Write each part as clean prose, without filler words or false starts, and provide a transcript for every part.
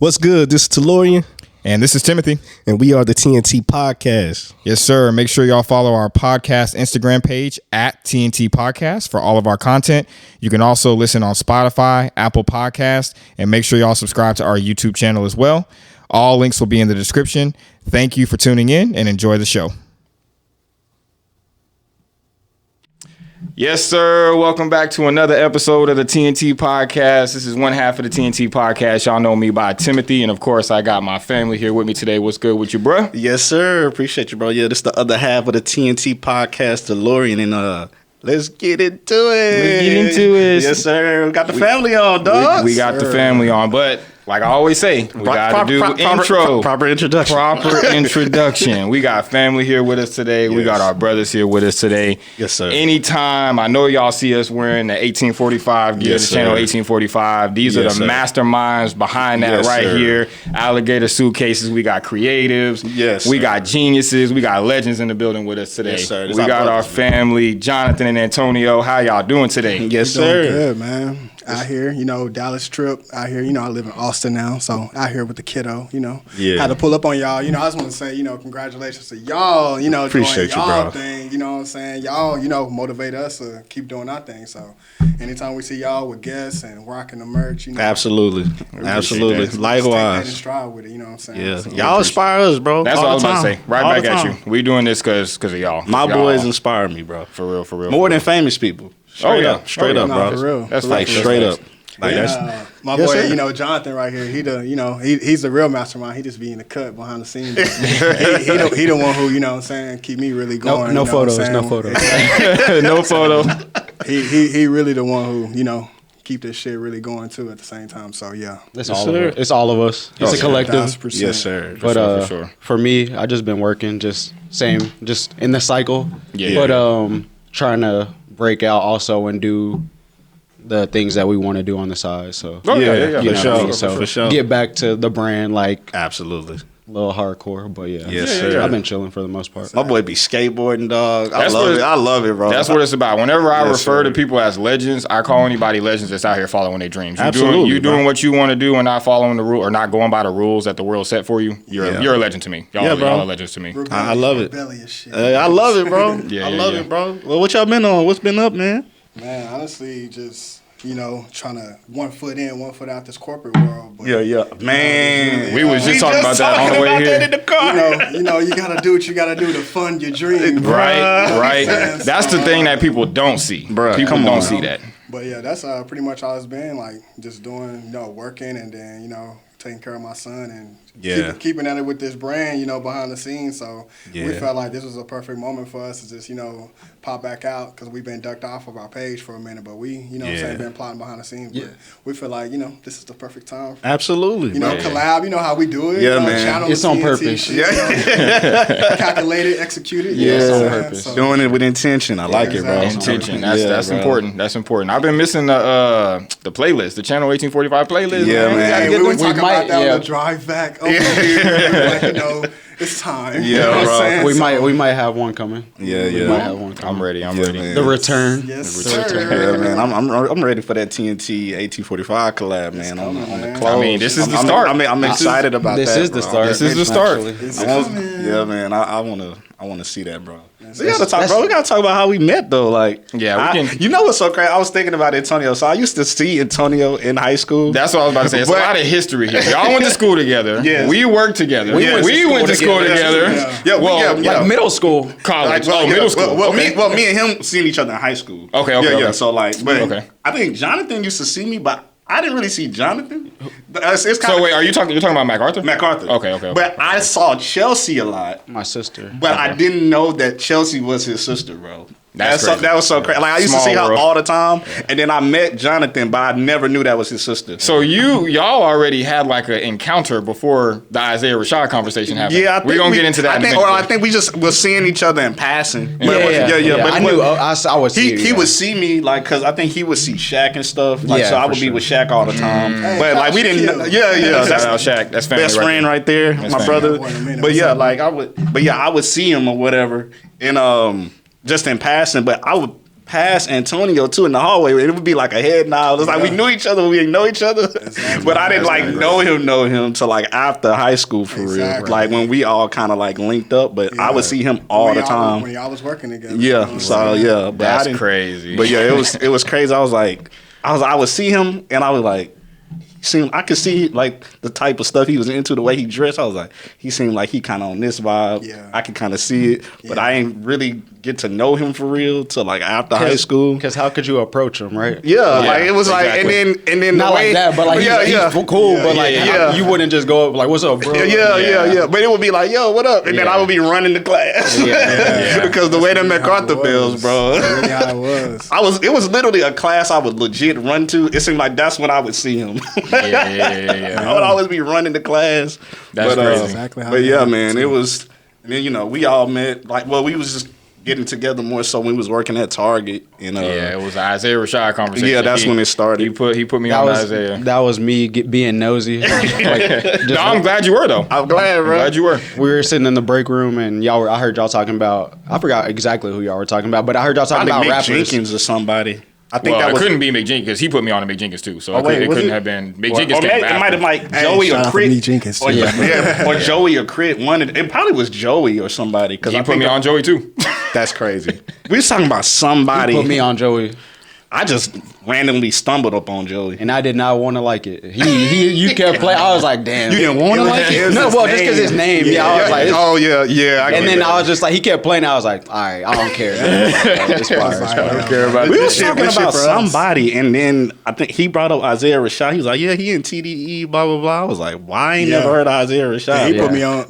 What's good? This is Tellurian. And this is Timothy. And we are the TNT Podcast. Yes, sir. Make sure y'all follow our podcast Instagram page at TNT Podcast for all of our content. You can also listen on Spotify, Apple Podcasts, and make sure y'all subscribe to our YouTube channel as well. All links will be in the description. Thank you for tuning in and enjoy the show. Yes, sir. Welcome back to another episode of the TNT Podcast. This is one half of the TNT Podcast. Y'all know me by Timothy. And, of course, I got my family here with me today. What's good with you, bro? Yes, sir. Appreciate you, bro. Yeah, this is the other half of the TNT Podcast, Tellurian. And let's get into it. Yes, sir. We got the family on, dog. We got the family on. But like I always say, we got to do intro. Proper introduction. Proper introduction. We got family here with us today. Yes. We got our brothers here with us today. Yes, sir. Anytime, I know y'all see us wearing the 1845 gear, the channel 1845. These are the masterminds behind that here. Alligator suitcases. We got creatives. Yes. We got geniuses. We got legends in the building with us today. Yes, sir. We got our family, Johnathan and Antonio. How y'all doing today? Yes, sir. Doing good, man. Out here, Dallas trip. Out here, I live in Austin now, so out here with the kiddo, Had to pull up on y'all. I just want to say, congratulations to y'all, Appreciate doing y'all you, bro. thing, you know what I'm saying? Y'all, motivate us to keep doing our thing. So anytime we see y'all with guests and rocking the merch, Absolutely. Likewise. Take stride with it, you know what I'm saying? Yeah. So Y'all inspire us, bro. That's all what I was the about time. to say. Right all back at you. We doing this because of y'all. My y'all. boys inspire me, bro. For real. More than famous people. Straight up, No, bro. for real. That's Like straight up. Like my yes, boy, sir. Jonathan right here. He's the real mastermind. He just be in the cut behind the scenes. he the one who keep me really going. No photos. No photos. No photo. He really the one who keep this shit really going too at the same time. So yeah, It's all of us. It's a collective. 1,000%. Yes, sir. But for me, I just been working, just in the cycle. Yeah. But trying to break out also and do the things that we want to do on the side. So Yeah. you know For what I sure. mean? So For sure. get back to the brand like Absolutely. a little hardcore. But yeah, Yes, sir. I've been chilling for the most part. My boy be skateboarding, dog. I That's love what it. I love it, bro. That's what it's about. Whenever I Yes, refer sir. to people as legends, I call anybody legends that's out here following their dreams. Absolutely, You doing bro. what you want to do and not following the rule or not going by the rules that the world set for you. You're a legend to me. Y'all bro. are legends to me. I love it. Rebellious shit. I love it, bro. Yeah, I yeah, love yeah. it, bro. Well, what y'all been on? What's been up, man? Man, honestly, just trying to 1 foot in, 1 foot out this corporate world. But, Man. We was just talking about that on the way here. in the car. you gotta do what you gotta do to fund your dream. Right. Yeah. That's the thing that people don't see. Bruh, People come don't on. see that. But yeah, that's pretty much all it's been, like just doing, working and then, taking care of my son and keeping at it with this brand, behind the scenes. So we felt like this was a perfect moment for us to just, pop back out because we've been ducked off of our page for a minute, but we, been plotting behind the sines. But we feel like, this is the perfect time. Absolutely. Collab, how we do it. Yeah, man. Channel It's on TNT purpose. shit, calculated, executed. Yeah, it's on man? purpose. So, Doing it with intention. I like it, bro. exactly. Intention. That's bro. important. That's important. I've been missing the playlist, the channel 1845 playlist. Yeah, man. We gotta Hey, get we were them- talking might- about that yeah. on the drive back over here. Like, it's time. Yeah, you know what bro. I'm saying? We So, we might have one coming. Yeah, We yeah. might have one coming. I'm ready. Yeah, ready. man. The return. Yes, The sir. return. Yeah, man. I'm ready for that TNT 1845 collab, man. On the man. clothes. I mean, this is the I'm- start. I'm excited about that. This is the bro. start. This is the start. Actually. It's I want- coming. yeah, man. I want to see that, bro. We gotta talk, bro. We gotta talk about how we met, though. Like, Yeah, we can- You know what's so crazy? I was thinking about Antonio. So I used to see Antonio in high school. That's what I was about to say. It's a lot of history here. Y'all went to school together. Yes. We worked together. We went to school together. Yeah, Like middle school. College. Like, middle school. Well, okay. me and him seen each other in high school. Okay, Yeah. okay. So like, but Okay. I think Jonathan used to see me, but I didn't really see Jonathan. It's kind So wait, you're talking about MacArthur? MacArthur. Okay. But I saw Chelsea a lot, My sister. but I didn't know that Chelsea was his sister, bro. That's So, crazy. that was so crazy. Like I used to Small see her world. all the time, and then I met Jonathan, but I never knew that was his sister. So y'all already had like an encounter before the Isaiah Rashad conversation happened. Yeah, I think we're gonna get into that. I think we just was seeing each other in passing. But I knew. I would see. He would see me like because I think he would see Shaq and stuff. Like Yeah, so, I for would be sure. with Shaq all the time. Hey, But like we didn't. Shaquille. Yeah. Shout out Shaq. That's family best right friend there. right there, That's my family. brother. Wait a minute, But yeah, what's like I would. But yeah, I would see him or whatever, and just in passing. But I would past Antonio too in the hallway. It would be like a head nod. It was like we knew each other, we didn't know each other, but I didn't like know him till like after high school for real. Like when we all kind of like linked up, but I would see him all the time when y'all was working together. Yeah, so yeah, but that's crazy. But yeah, it was crazy. I would see him and I was like. I could see like the type of stuff he was into, the way he dressed. I was like, he seemed like he kind of on this vibe. Yeah. I could kind of see it, but I ain't really get to know him for real till like after high school. Because how could you approach him, right? Yeah, like it was exactly. like, and then not the way, like that, but like he's cool, but like you wouldn't just go up like, "What's up, bro?" Yeah. But it would be like, "Yo, what up?" And then I would be running to class. Because the way them MacArthur bills, bro. That's really how it was. It was literally a class I would legit run to. It seemed like that's when I would see him. I would always be running to class. That's crazy. Exactly how but yeah, man, it was. And then we all met. Like, well, we was just getting together more so when we was working at Target. And it was an Isaiah Rashad conversation. Yeah, that's when it started. He put me on Isaiah. That was me being nosy. I'm glad you were though. I'm glad, bro. Glad you were. We were sitting in the break room and I heard y'all talking about. I forgot exactly who y'all were talking about, but I heard y'all talking about rappers. Jenkins or somebody. I think that couldn't be McJenkins because he put me on to McJenkins too. So it couldn't have been McJenkins. It might have like Joey or Crit. Or Joey or Crit. It probably was Joey or somebody. Because he put me on Joey too. That's crazy. We was talking about somebody. He put me on Joey. I just randomly stumbled up on Joey, and I did not want to like it. You kept playing. I was like, damn. You didn't want to like it? No, well, just because his name. Yeah, I was like, and then I was just like, he kept playing. I was like, all right, I don't care. It's fine. I don't care about it. We was talking about somebody, and then I think he brought up Isaiah Rashad. He was like, yeah, he in TDE, blah blah blah. I was like, why? I ain't never heard of Isaiah Rashad. He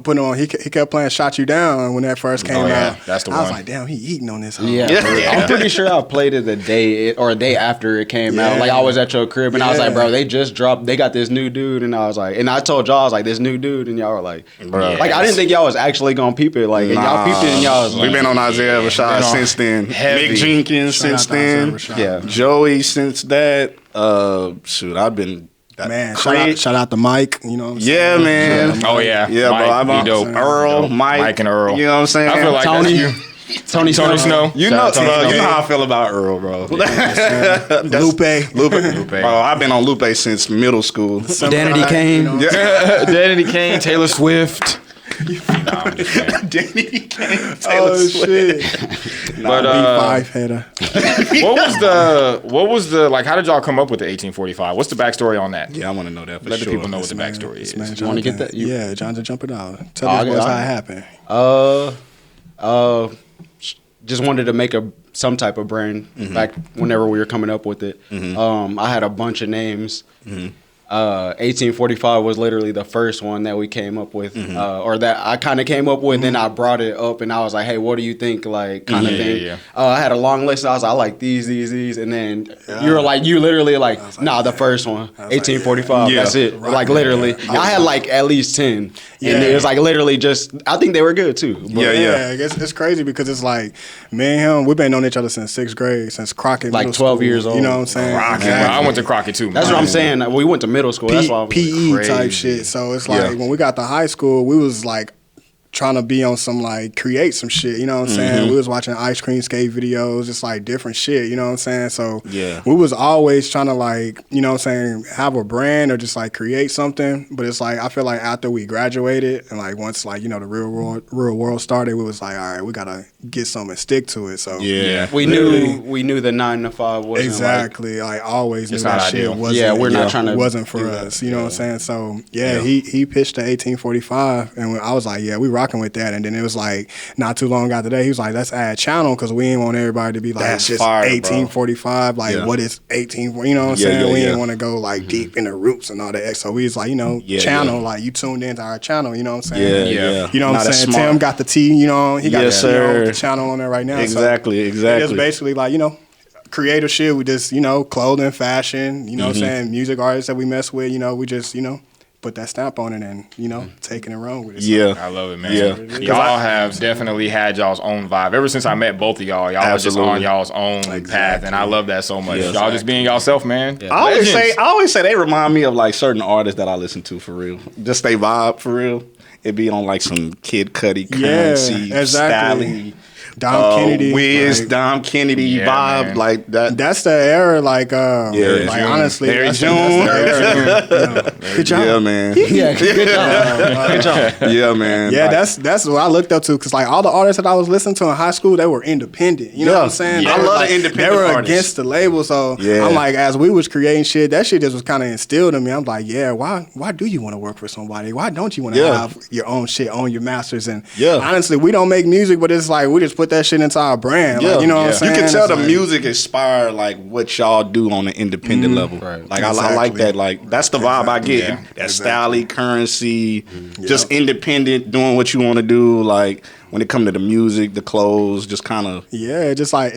put him on. He kept playing "Shot You Down" when that first came out. That's the one. I was like, damn, he eating on this. I'm pretty sure I played it the day after it came out. Like I was at your crib and I was like, bro, they just dropped. They got this new dude, and I was like, and I told y'all I was like, this new dude, and y'all were like, bro, like I didn't think y'all was actually gonna peep it. Like and y'all peeped it, and y'all was like, we've been on Isaiah Rashad since then. Mick Jenkins since then. Joey since that. Shoot, I've been. Man, shout out to Mike. You know what I'm saying? Man. Oh yeah, Mike, bro. I'm dope. Earl, Mike and Earl. You know what I'm saying? I feel like Tony. Tony Snow. You know how I feel about Earl, bro. Lupe. Bro, I've been on Lupe since middle school. Danity Kane. Danity Kane, Taylor Swift. Danny Kane, Taylor Swift. Shit. But B5 header. What was the like? How did y'all come up with the 1845? What's the backstory on that? Yeah, I want to know that. Let the people know what the backstory is. You want to get that? Yeah, Jonathan, jump it out. Tell us how it happened. Just wanted to make some type of brand back whenever we were coming up with it. I had a bunch of names. 1845 was literally the first one that we came up with, or that I kind of came up with. Then I brought it up, and I was like, "Hey, what do you think?" Like kind of thing. Yeah. I had a long list. I was like, "I like these," and then you were like, "You literally like, nah, the first one, 1845. That's it." Like literally, I had like at least 10, and it was like literally just. I think they were good too. But it's crazy because it's like me and him. We've been knowing each other since 6th grade, since Crockett, like 12 years old. You know what I'm saying? Exactly. I went to Crockett too. That's what I'm saying. We went to middle school. That's why I was PE type shit. So it's like when we got to high school, we was like trying to be on some like create some shit, you know what I'm saying? We was watching ice cream skate videos, just like different shit, you know what I'm saying? So we was always trying to like, you know what I'm saying, have a brand or just like create something. But it's like I feel like after we graduated and like once like, you know, the real world started, we was like, all right, we gotta get something and stick to it. So we knew the 9 to 5 wasn't exactly like always knew that shit wasn't for us, you know what I'm saying? So he pitched the 1845 and I was like, we rocking with that. And then it was like not too long after that, he was like, let's add channel because we didn't want everybody to be like, that's just fire, 1845, like what is 18, you know what I'm saying? We didn't want to go like deep in the roots and all that. So we was like, you know, channel, like you tuned into our channel, you know what I'm saying? You know what I'm saying? Tim got the T, you know, he got the channel on there right now. Exactly. It's basically like, you know, creative shit. We just, you know, clothing, fashion, you know what I'm saying? Music artists that we mess with, you know, we just, you know, put that stamp on it and, you know, taking it wrong with it. So. I love it, man. Y'all have definitely had y'all's own vibe. Ever since I met both of y'all was just on y'all's own path, and I love that so much. Y'all just being y'allself, man. I always say they remind me of like certain artists that I listen to for real. Just they vibe for real. It be on like some Kid Cudi, Currency, Stally. Dom Kennedy, Wiz, Dom Kennedy vibe, man. Like that. That's the era, like honestly, Very June. Good job, yeah, man. Yeah, good job. Yeah, man. Yeah, like, that's what I looked up to because like all the artists that I was listening to in high school, they were independent. You know what I'm saying? Yeah. I love the independent. They were artists. Against the label, so I'm like, as we was creating shit, that shit just was kind of instilled in me. I'm like, yeah, why do you want to work for somebody? Why don't you want to have your own shit, own your masters? And honestly, we don't make music, but it's like we just put that shit into our brand. Like, you know what I'm saying? You can tell it's the music inspired like what y'all do on an independent level. Right. Like I like that. Like that's the vibe I get. Yeah. That style, currency, just independent, doing what you want to do. Like when it come to the music, the clothes, just kind of just like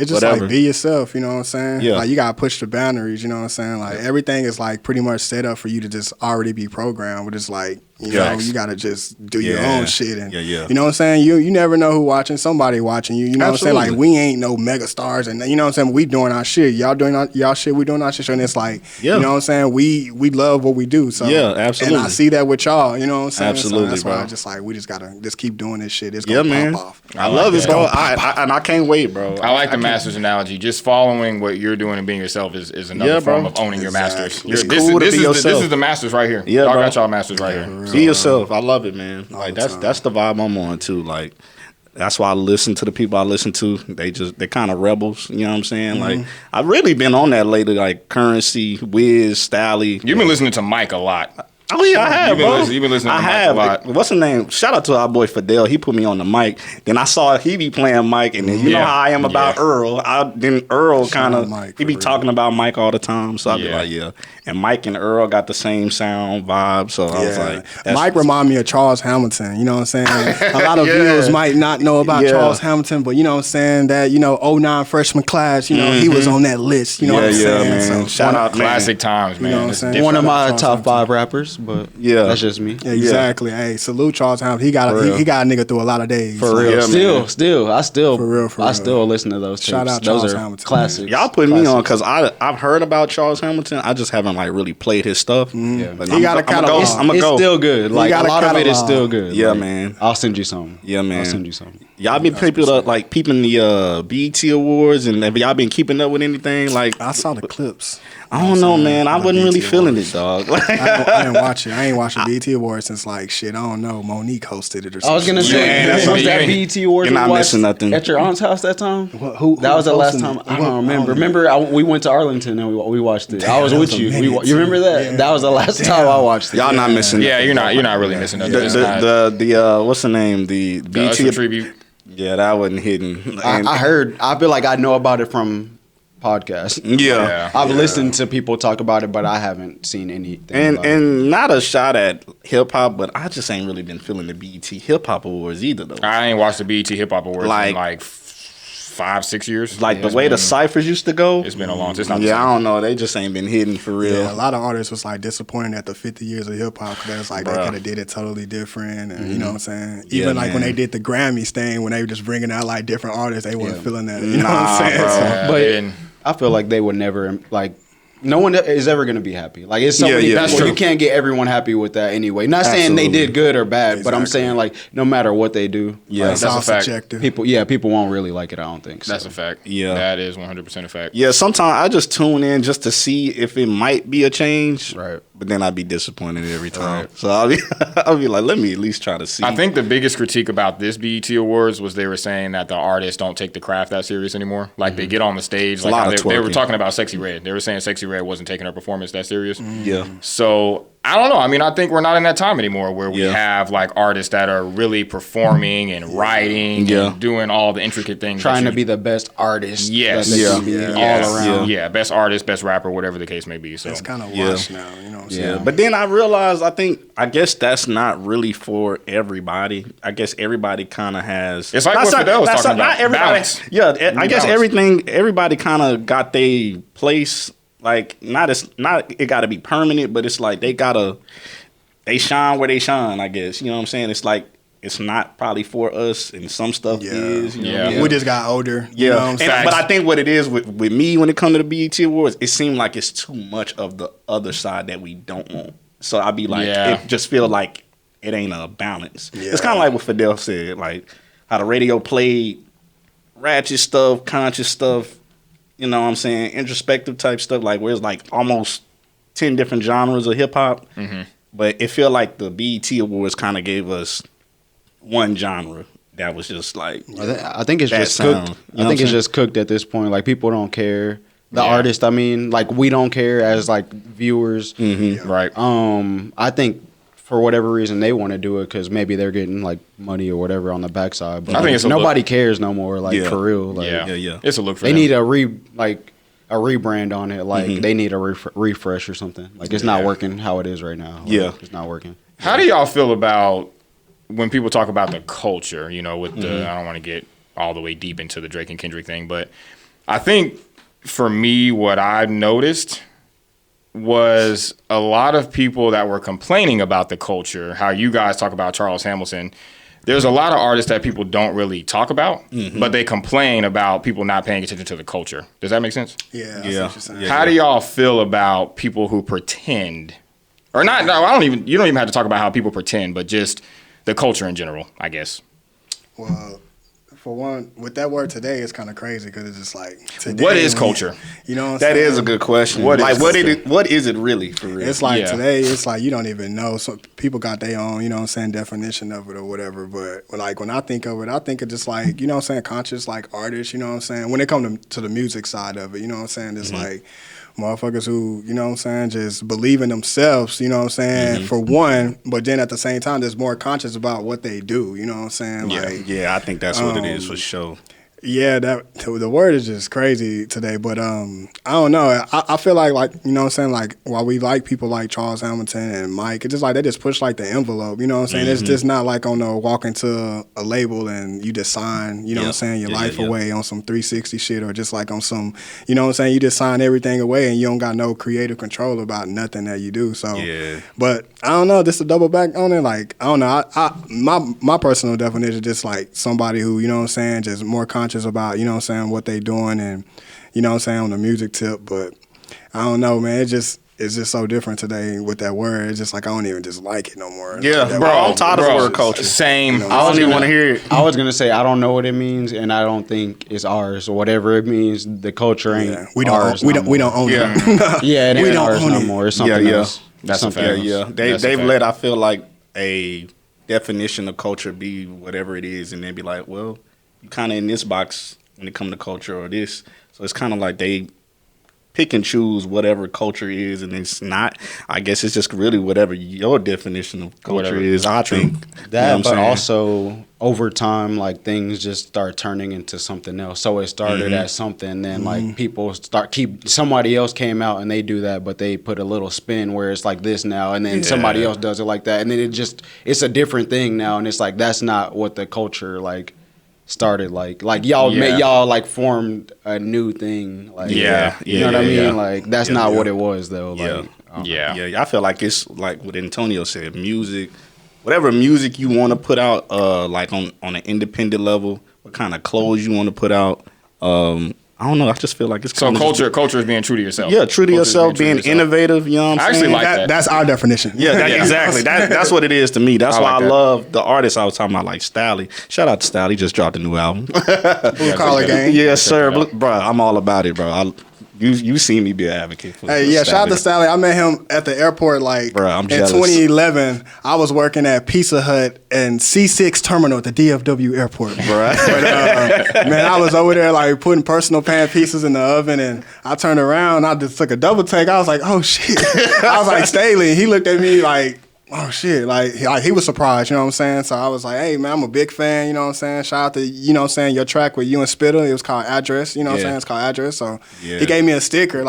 be yourself. You know what I'm saying? Yeah. Like you gotta push the boundaries. You know what I'm saying? Like everything is like pretty much set up for you to just already be programmed. But it's like you know you gotta just do your own shit. And you know what I'm saying? You never know who watching. Somebody watching you. You know what I'm saying? Like we ain't no mega stars, and you know what I'm saying? We doing our shit. Y'all doing y'all shit. We doing our shit. And it's like you know what I'm saying? We love what we do. So absolutely. And I see that with y'all. You know what I'm saying? Absolutely, so that's bro. why I just like we just gotta just keep doing this shit. It's gonna pop off. I love it, bro. I can't wait, bro. I like the masters analogy. Just following what you're doing and being yourself is another form of owning your masters. It's cool to be yourself. This is the masters right here. Yeah, y'all got y'all masters right here. Be yourself. I love it, man. Like that's the vibe I'm on too. Like that's why I listen to the people I listen to. They're kind of rebels. You know what I'm saying? Like I've really been on that lately. Like Currency, Wiz, Stally. You've been listening to Mike a lot. Oh yeah, I have, bro. You've been listening to Mike a lot. What's his name? Shout out to our boy Fidel. He put me on the mic. Then I saw he be playing Mike, and then you know how I am about Earl. Then Earl kind of he be talking about Mike all the time. So I be like, And Mike and Earl got the same sound vibe. So I was like, Mike remind me of Charles Hamilton. You know what I'm saying? A lot of viewers might not know about Charles Hamilton, but you know what I'm saying? That 09 freshman class. You know he was on that list. You know what I'm saying? Man. So shout out, classic times, man. You know what I'm saying? One of my top 5 rappers. But that's just me. Yeah, exactly. Hey, salute Charles Hamilton. He got a nigga through a lot of days. For real. I still for real. Listen to those tapes. Shout out those Charles are Hamilton. Classics. Y'all put me on because I've heard about Charles Hamilton. I just haven't like really played his stuff. But he got a catalog. It's still good. Like a lot of it is still good. Yeah, like, man. I'll send you some. Yeah, man. I'll send you some. Y'all been peeping the BET Awards, and have y'all been keeping up with anything? Like I saw the clips. I don't know, man. I wasn't really feeling it, dog. I didn't watch it. I ain't watching BET Awards since like shit. I don't know. Monique hosted it or something. I was gonna say was that BET Awards. You're not missing nothing. At your aunt's house that time. Who that was the last time. I don't remember. Remember, we went to Arlington and we watched it. I was with you. You remember that? Yeah. That was the last time I watched it. Y'all not missing. Yeah, you're not really missing nothing. The what's the name? The BET tribute. Yeah, that wasn't hidden. I heard. I feel like I know about it from podcasts. Yeah. I've listened to people talk about it, but I haven't seen anything. And not a shot at hip hop, but I just ain't really been feeling the BET Hip Hop Awards either, though. I ain't watched the BET Hip Hop Awards in like 5-6 years. Like the way the ciphers used to go. It's been a long time. I don't know. They just ain't been hidden for real. Yeah, a lot of artists was like disappointed at the 50 years of hip hop because like they could have did it totally different, and you know what I'm saying. Even like when they did the Grammys thing, when they were just bringing out like different artists, they weren't feeling that. You know what I'm saying? But I feel like they would never like. No one is ever going to be happy. Like, it's so many people. You can't get everyone happy with that anyway. Not saying they did good or bad, but I'm saying, like, no matter what they do. Yeah, like, that's a fact. Subjective. People won't really like it, I don't think. That's a fact. Yeah. That is 100% a fact. Yeah, sometimes I just tune in just to see if it might be a change. Right. But then I'd be disappointed every time. Right. So I'll be like, let me at least try to see. I think the biggest critique about this BET Awards was they were saying that the artists don't take the craft that serious anymore. Like, they get on the stage. Like, they were talking about Sexy Red. They were saying Sexy Red wasn't taking her performance that serious. Yeah. So I don't know. I mean, I think we're not in that time anymore where we have like artists that are really performing and writing and doing all the intricate things. Trying to be the best artist. Yes. All around. Yeah. Best artist, best rapper, whatever the case may be. So it's kind of washed now. You know what I'm saying? But then I realized I guess that's not really for everybody. I guess everybody kind of has. It's like what Fidel was talking about. Not everybody. Balance. Yeah, I guess everybody kind of got their place. Like not it got to be permanent, but it's like they shine where they shine. I guess you know what I'm saying. It's like it's not probably for us, and some stuff is. You know? We just got older. Yeah, you know what I'm saying? But I think what it is with me when it comes to the BET Awards, it seemed like it's too much of the other side that we don't want. So I'd be like, it just feel like it ain't a balance. Yeah. It's kind of like what Fidel said, like how the radio played ratchet stuff, conscious stuff, you know what I'm saying, introspective type stuff, like where it's like almost 10 different genres of hip hop. Mm-hmm. But it feel like the BET Awards kind of gave us one genre that was just like, I think it's just cooked. I think it's just cooked at this point. Like, people don't care. The artist, I mean, like, we don't care as like viewers. Mm-hmm. Right. I think for whatever reason they want to do it because maybe they're getting like money or whatever on the backside. But I think it's nobody cares no more. Like, for real. Like, yeah. It's a look for they them. need a rebrand on it. Like, they need a refresh or something. Like, it's not working how it is right now. Like, it's not working. How do y'all feel about when people talk about the culture? You know, with the I don't want to get all the way deep into the Drake and Kendrick thing, but I think for me, what I noticed was a lot of people that were complaining about the culture, how you guys talk about Charles Hamilton. There's a lot of artists that people don't really talk about, but they complain about people not paying attention to the culture. Does that make sense? Yeah. How do y'all feel about people who pretend, or not? No, you don't even have to talk about how people pretend, but just the culture in general, I guess. Well, for one, with that word today, it's kind of crazy because it's just like today, what is culture? You know what I'm that saying? is a good question. What is it really for real? It's like today, it's like you don't even know. So people got their own, you know what I'm saying, definition of it or whatever. But like when I think of it, I think of just like, you know what I'm saying, conscious like artists, you know what I'm saying? When it comes to the music side of it, you know what I'm saying? It's like motherfuckers who, you know what I'm saying, just believe in themselves, you know what I'm saying, for one, but then at the same time, there's more conscious about what they do, you know what I'm saying? I think that's what it is for sure. Yeah, the word is just crazy today, but I don't know. I feel like you know what I'm saying, like while we like people like Charles Hamilton and Mike, it's just like they just push like the envelope, you know what I'm saying? It's just not like on a walk into a label and you just sign, you know what I'm saying, your life away on some 360 shit or just like on some, you know what I'm saying, you just sign everything away and you don't got no creative control about nothing that you do. So but I don't know, just to double back on it, like I don't know, my personal definition is just like somebody who, you know what I'm saying, just more conscious about, you know what I'm saying, what they doing and, you know what I'm saying, on the music tip. But I don't know, man, it's just so different today with that word. It's just like I don't even just like it no more. Yeah, bro, I'm tired of the word culture. Same. You know, I don't even want to hear it. I was going to say I don't know what it means and I don't think it's ours or whatever it means. The culture ain't ours. We don't own it. It ain't ours no more. It's something else. That's something else. They've let, I feel like, a definition of culture be whatever it is, and they be like, well, you kind of in this box when it comes to culture or this. So it's kind of like they pick and choose whatever culture is, and it's not. I guess it's just really whatever your definition of culture is. I think that, you know but also over time, like things just start turning into something else. So it started as something, then like people somebody else came out and they do that, but they put a little spin where it's like this now, and then somebody else does it like that, and then it's a different thing now, and it's like that's not what the culture like started like y'all like formed a new thing like you know what I mean like that's not what it was though like I feel like it's like what Antonio said, music, whatever music you want to put out, like on an independent level, what kind of clothes you want to put out, I don't know. I just feel like it's so culture is being true to yourself. Yeah, true to yourself, being innovative. You know what I'm saying? I actually like that. That's our definition. Yeah, exactly. That's what it is to me. That's why I love the artists I was talking about, like Stally. Shout out to Stally. He just dropped a new album. Blue Collar Gang. Yes, sir. Bro, I'm all about it, bro. You see me be an advocate for shout out to Stally. I met him at the airport in 2011. I was working at Pizza Hut and C6 Terminal at the DFW airport. Right. But, man, I was over there like putting personal pan pieces in the oven, and I turned around, I just took a double take. I was like, oh shit. I was like, Staley. He looked at me like, oh shit, like he was surprised, you know what I'm saying? So I was like, hey man, I'm a big fan, you know what I'm saying? Shout out to, you know what I'm saying, your track with you and Spitter, it was called Address, you know what I'm saying? It's called Address. So he gave me a sticker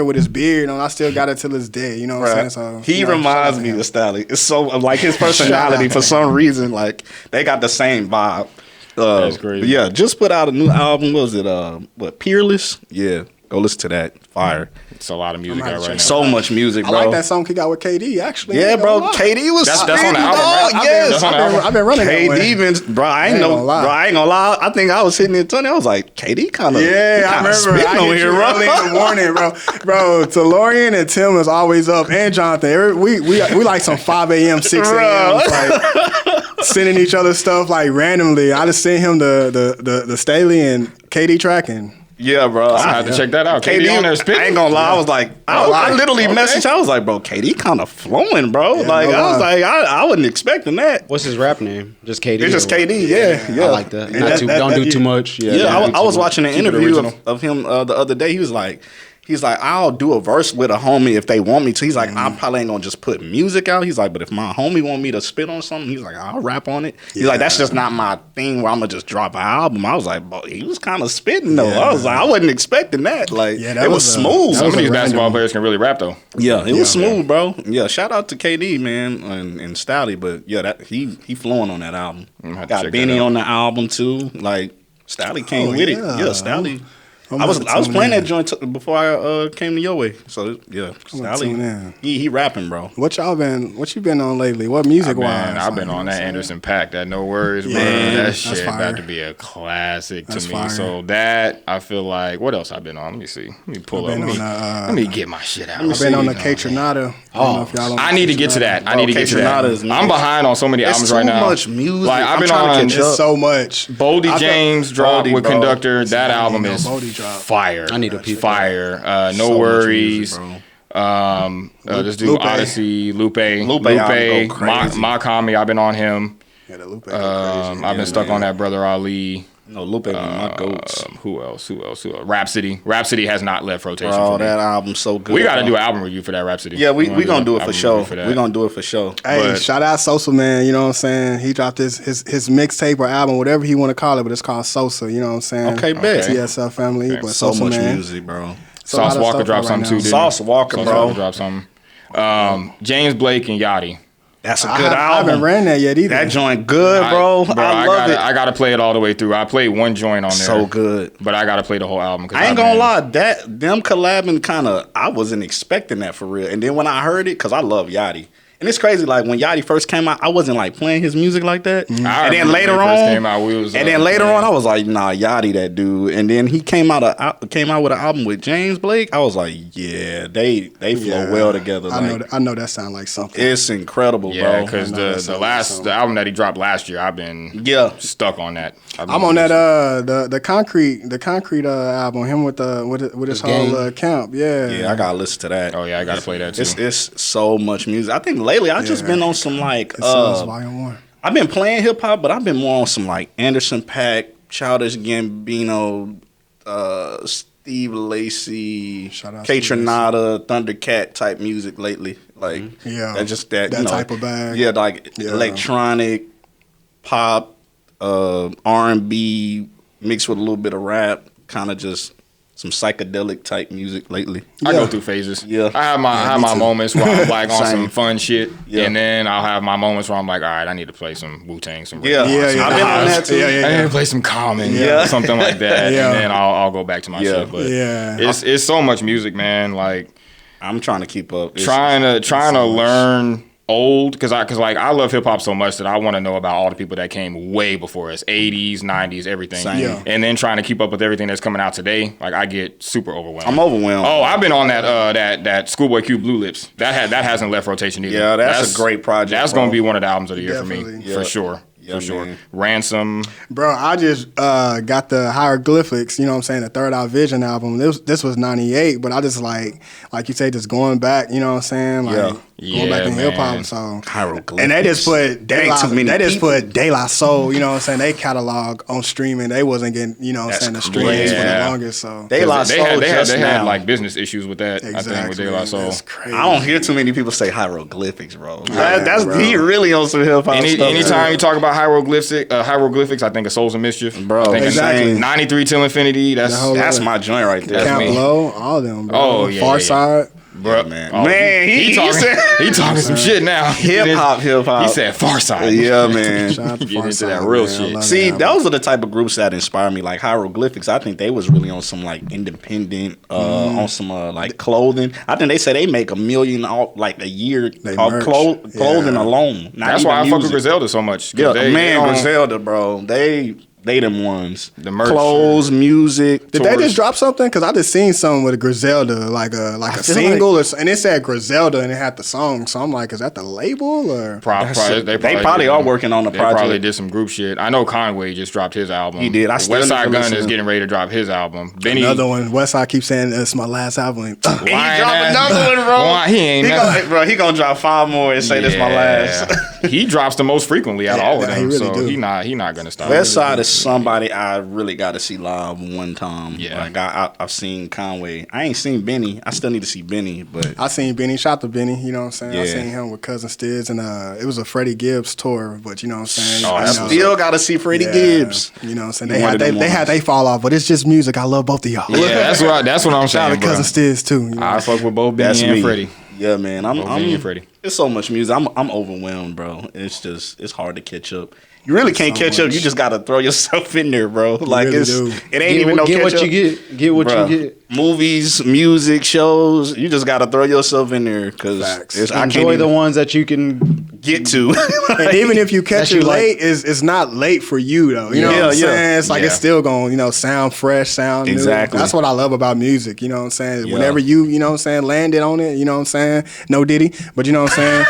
with his beard, and I still got it till this day, you know what I'm saying? So he reminds me of Stally. It's so like his personality for some reason, like they got the same vibe. That's crazy. Yeah, just put out a new album. What was it? Peerless? Yeah. Go listen to that. Fire. It's a lot of music out right now. So much music, bro. I like that song he got with KD, actually. Yeah, bro. KD was that's on the album, right? Yes. I've been running KD that way. been, bro, I ain't gonna lie. I think I was hitting it, Tony. I was like, KD kind of, I remember. I hit you early in the morning, bro. Telorian and Tim is always up, and Jonathan. We like some 5 a.m., 6 a.m. like sending each other stuff like randomly. I just sent him the Staley and KD tracking. Yeah, bro. I have to check that out. KD on there spitting. I ain't gonna lie. I was like, I literally messaged. I was like, bro, KD kind of flowing, bro. Yeah, like, I was like, I wasn't expecting that. What's his rap name? Just KD. It's just KD. Yeah. I like that. Don't do too much. Yeah, I was watching an interview of him the other day. He was like, I'll do a verse with a homie if they want me to. He's like, I probably ain't gonna just put music out. He's like, but if my homie want me to spit on something, he's like, I'll rap on it. He's like, that's just not my thing where I'm gonna just drop an album. I was like, bro, he was kind of spitting though. I was like, I wasn't expecting that. Like, it was smooth. Some of these basketball players can really rap though. Yeah, it was smooth, bro. Yeah, shout out to KD, man, and Stally. But yeah, that he flowing on that album. Got Benny on the album too. Like, Stally came with it. Yeah, Stally. I was playing that joint before I came to your way. So yeah, Stally, he rapping, bro. What you been on lately? What music wise? I've been on that Anderson .Paak, that No Worries, bro. That shit about to be a classic to me. Fire. So that I feel like, what else I've been on? Let me see. Let me pull up. Let me get my shit out. I've been on the K Tronada. I need to get to that. I'm behind on so many albums right now. Too much music. Like I've been on so much. Boldy James dropped with Conductor. That album is fire. I need a piece. Fire. No Worries. This dude Lupe. Odyssey, Lupe, Makami. I've been on him. Yeah, the Lupe. I've been stuck on that Brother Ali. No, Lupe was my goats. Who else? Rhapsody. Rhapsody has not left rotation. Bro, for me. that album's so good. We got to do an album review for that Rhapsody. Yeah, we gonna do it for sure. We gonna do it for sure. Hey, shout out Sosa, man. You know what I'm saying? He dropped his mixtape or album, whatever he want to call it, but it's called Sosa. You know what I'm saying? Okay, bet. TSL family, but so Sosa, much man. music, bro. Sauce Walker dropped something too. Sauce Walker, bro. Dropped something. James Blake and Yachty. That's a good album. I haven't ran that yet either. That joint good, bro. I love it. I gotta play it all the way through. I played one joint on there. So good. But I gotta play the whole album. I ain't gonna lie, them collabing I wasn't expecting that for real. And then when I heard it, because I love Yachty. And it's crazy, like when Yachty first came out, I wasn't like playing his music like that. And then later on, I was like, nah, Yachty, that dude. And then he came out with an album with James Blake. I was like, yeah, they flow well together. I know that sound like something. It's incredible, bro. Yeah, because the album that he dropped last year, I've been stuck on that. I'm on that the concrete album. Him with his whole camp. Yeah, I gotta listen to that. Oh yeah, I gotta play that too. It's so much music. I think lately I just been on some like I've been playing hip hop, but I've been more on some like Anderson .Paak, Childish Gambino, Steve Lacy, K Tronada, Thundercat type music lately. Like that type of bag. Yeah, like electronic pop, R&B mixed with a little bit of rap, kind of just some psychedelic type music lately. I go through phases. Yeah, I have my moments where I'm like on some fun shit, and then I'll have my moments where I'm like, all right, I need to play some Wu-Tang, some I've been on that too. I need to play some Common, something like that, and then I'll go back to my shit. But it's so much music, man. Like I'm trying to keep up. Trying to learn old because I love hip hop so much that I want to know about all the people that came way before us, 80s, 90s, everything. And then trying to keep up with everything that's coming out today, like I get super overwhelmed. I'm overwhelmed. Oh, I've been on that Schoolboy Q Blue Lips. That hasn't left rotation either. Yeah, that's a great project. That's gonna be one of the albums of the year for me, for sure. Yeah, for sure. Man. Ransom. Bro, I just got the Hieroglyphics, you know what I'm saying, the Third Eye Vision album. This was 98, but I just like you say, just going back, you know what I'm saying? Like going back in hip hop. So Hieroglyphics. And they just put De La Soul, you know what I'm saying, they catalog on streaming. They wasn't getting, you know what I'm saying, the streams for the longest. So De La Soul they had like business issues with that, exactly, I think, with De La Soul. That's crazy. I don't hear too many people say hieroglyphics, bro. He really on some hip hop stuff. Anytime you talk about hieroglyphics, I think of Souls of Mischief, bro. I think exactly. 93 Till Infinity. That's my joint right there. Camp Low, all of them, bro. Oh yeah, Far Side. bro. Yeah, man, he talking some shit now. Hip hop. He said Farside. Yeah, man. Get into that real shit. See, those are the type of groups that inspire me. Like Hieroglyphics, I think they was really on some like independent, on some like clothing. I think they say they make $1 million like a year off clothing alone. That's why I fuck with Griselda so much. Yeah, Griselda, bro. They them ones. The merch, clothes, music. Did they just drop something? Because I just seen something with a Griselda, like a single, and it said Griselda and it had the song. So I'm like, is that the label or? They probably are working on the project. They probably did some group shit. I know Conway just dropped his album. He did. Westside Gunn is getting ready to drop his album. Benny, another one. Westside keeps saying it's my last album. He dropped another one, bro. He gonna drop 5 more and say this my last. He drops the most frequently out of all of them, so he not gonna stop. Westside is somebody I really got to see live one time. Yeah, like I've seen Conway. I ain't seen Benny. I still need to see Benny, but I seen Benny. Shout out to Benny. You know what I'm saying? Yeah. I seen him with Cousin Stiz, and it was a Freddie Gibbs tour. But you know what I'm saying? I still got to see Freddie Gibbs. You know what I'm saying? They had they fall off, but it's just music. I love both of y'all. Yeah, that's what I'm saying. Shout out to Cousin Stiz too. You know? I fuck with both Benny and Freddie. Yeah, man. I'm Freddie. It's so much music. I'm overwhelmed, bro. It's hard to catch up. You really can't catch up. You just gotta throw yourself in there, bro. Like it ain't even no catch up. Get what you get. Get what you get. Movies, music, shows. You just gotta throw yourself in there because enjoy the ones that you can get to. And even if you catch it late, it's not late for you though. You know what I'm saying? It's like it's still gonna sound fresh, sound new. Exactly. That's what I love about music. You know what I'm saying? Yeah. Whenever you know what I'm saying, landed on it. You know what I'm saying? No Diddy, but you know what I'm saying?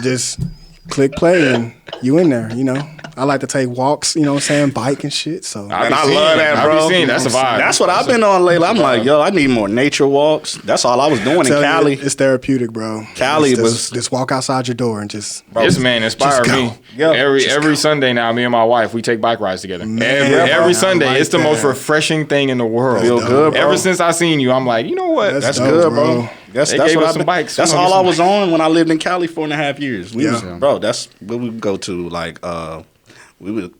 Just click play and you in there. You know. I like to take walks, you know what I'm saying, bike and shit. So I love that, bro. That's a vibe. That's what I've been on lately. I'm like, yo, I need more nature walks. That's all I was doing in Cali. It's therapeutic, bro. Cali was just walk outside your door and just. Bro, this man inspired me. Yo, every Sunday now, me and my wife, we take bike rides together. Every Sunday, it's the most refreshing thing in the world. Feel good, bro. Ever since I seen you, I'm like, you know what? That's good, bro. That's what us some bikes. That's all I was on when I lived in Cali 4.5 years. Bro, that's what we would go to. Like, we would.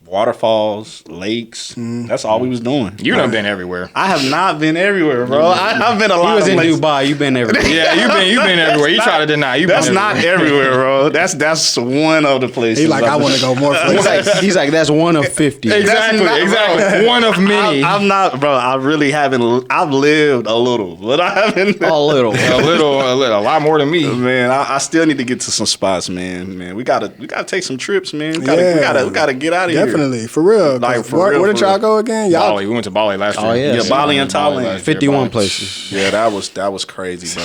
Waterfalls, lakes. That's all we was doing. You done been everywhere. I have not been everywhere, bro. I've been a lot. You was in Dubai. You've been everywhere. Yeah, you've been everywhere. You try to deny. That's not everywhere, bro. That's one of the places. He's like, I want to go more places. He's like, that's one of 50. Exactly. One of many. I'm not, bro. I really haven't. I've lived a little, but I haven't. A little, a lot more than me. Man, I still need to get to some spots, man. We gotta take some trips, man. We gotta get out of here. Definitely, for real. Like, where did y'all go again? Bali. We went to Bali last year. Oh yeah, Bali and Thailand. 51 places. Yeah, that was crazy, bro.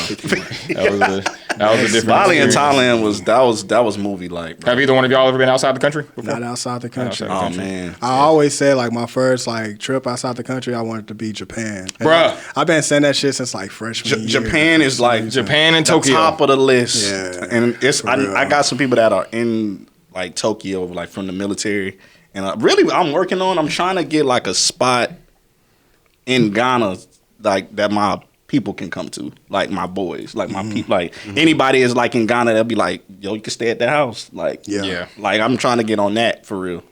that was a different. Bali and Thailand was movie like. Have either one of y'all ever been outside the country before? Not outside the country. Oh man, I always said like my first like trip outside the country, I wanted to be Japan. Bruh, I've been saying that shit since like freshman year. Japan is like Japan and Tokyo, top of the list. Yeah, and it's I got some people that are in like Tokyo, like from the military. And I'm trying to get like a spot in Ghana, like that my people can come to, like my boys, like my people, like anybody is like in Ghana, they'll be like, yo, you can stay at the house, like like I'm trying to get on that for real.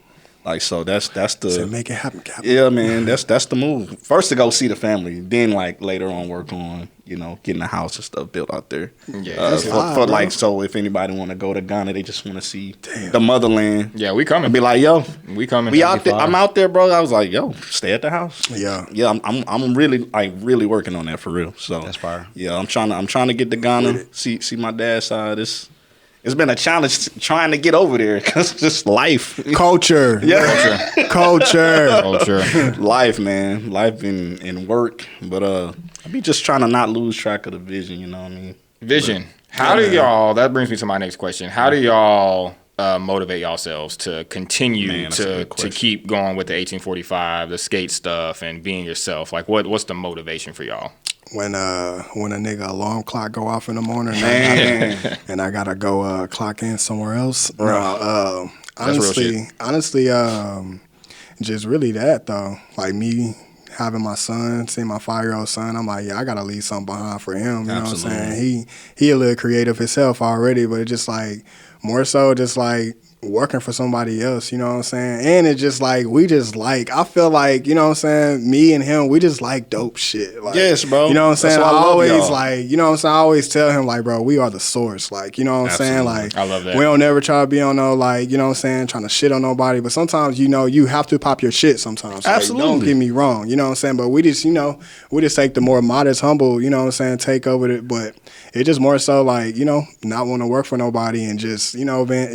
Like so that's the so make it happen, Captain. Yeah, man, that's the move. First to go see the family, then like later on work on getting a house and stuff built out there. Yeah, for like so if anybody want to go to Ghana, they just want to see the motherland. Yeah, we coming. Be like, yo, we coming. We out there. I'm out there, bro. I was like, yo, stay at the house. Yeah. I'm really working on that for real. So that's fire. Yeah, I'm trying to get to Ghana. See my dad's side. It's been a challenge trying to get over there because just life. Culture. Yeah. Culture. Life, man. Life in work. But I be just trying to not lose track of the vision, you know what I mean? Vision. How do y'all, that brings me to my next question. How do y'all motivate yourselves to continue to keep going with the 1845, the skate stuff, and being yourself? Like, what's the motivation for y'all? When a nigga alarm clock go off in the morning and I gotta go clock in somewhere else. No, honestly, just really that though. Like me having my son, seeing my 5-year-old son, I'm like, yeah, I gotta leave something behind for him. You know what I'm saying? He a little creative himself already, but it's just like more so just like working for somebody else, you know what I'm saying? And it's just like, I feel like, you know what I'm saying, me and him, we just like dope shit. Like, yes, bro. You know what I'm saying? I always y'all. like, you know what I'm saying? I always tell him like, bro, we are the source. Like, you know what I'm saying? Like, I love that. We don't never try to be on no, like, you know what I'm saying, trying to shit on nobody. But sometimes, you know, you have to pop your shit sometimes. Absolutely. Like, don't get me wrong, you know what I'm saying? But we just, you know, take the more modest, humble, you know what I'm saying, take over it. But it's just more so like, you know, not want to work for nobody and just, you know, man,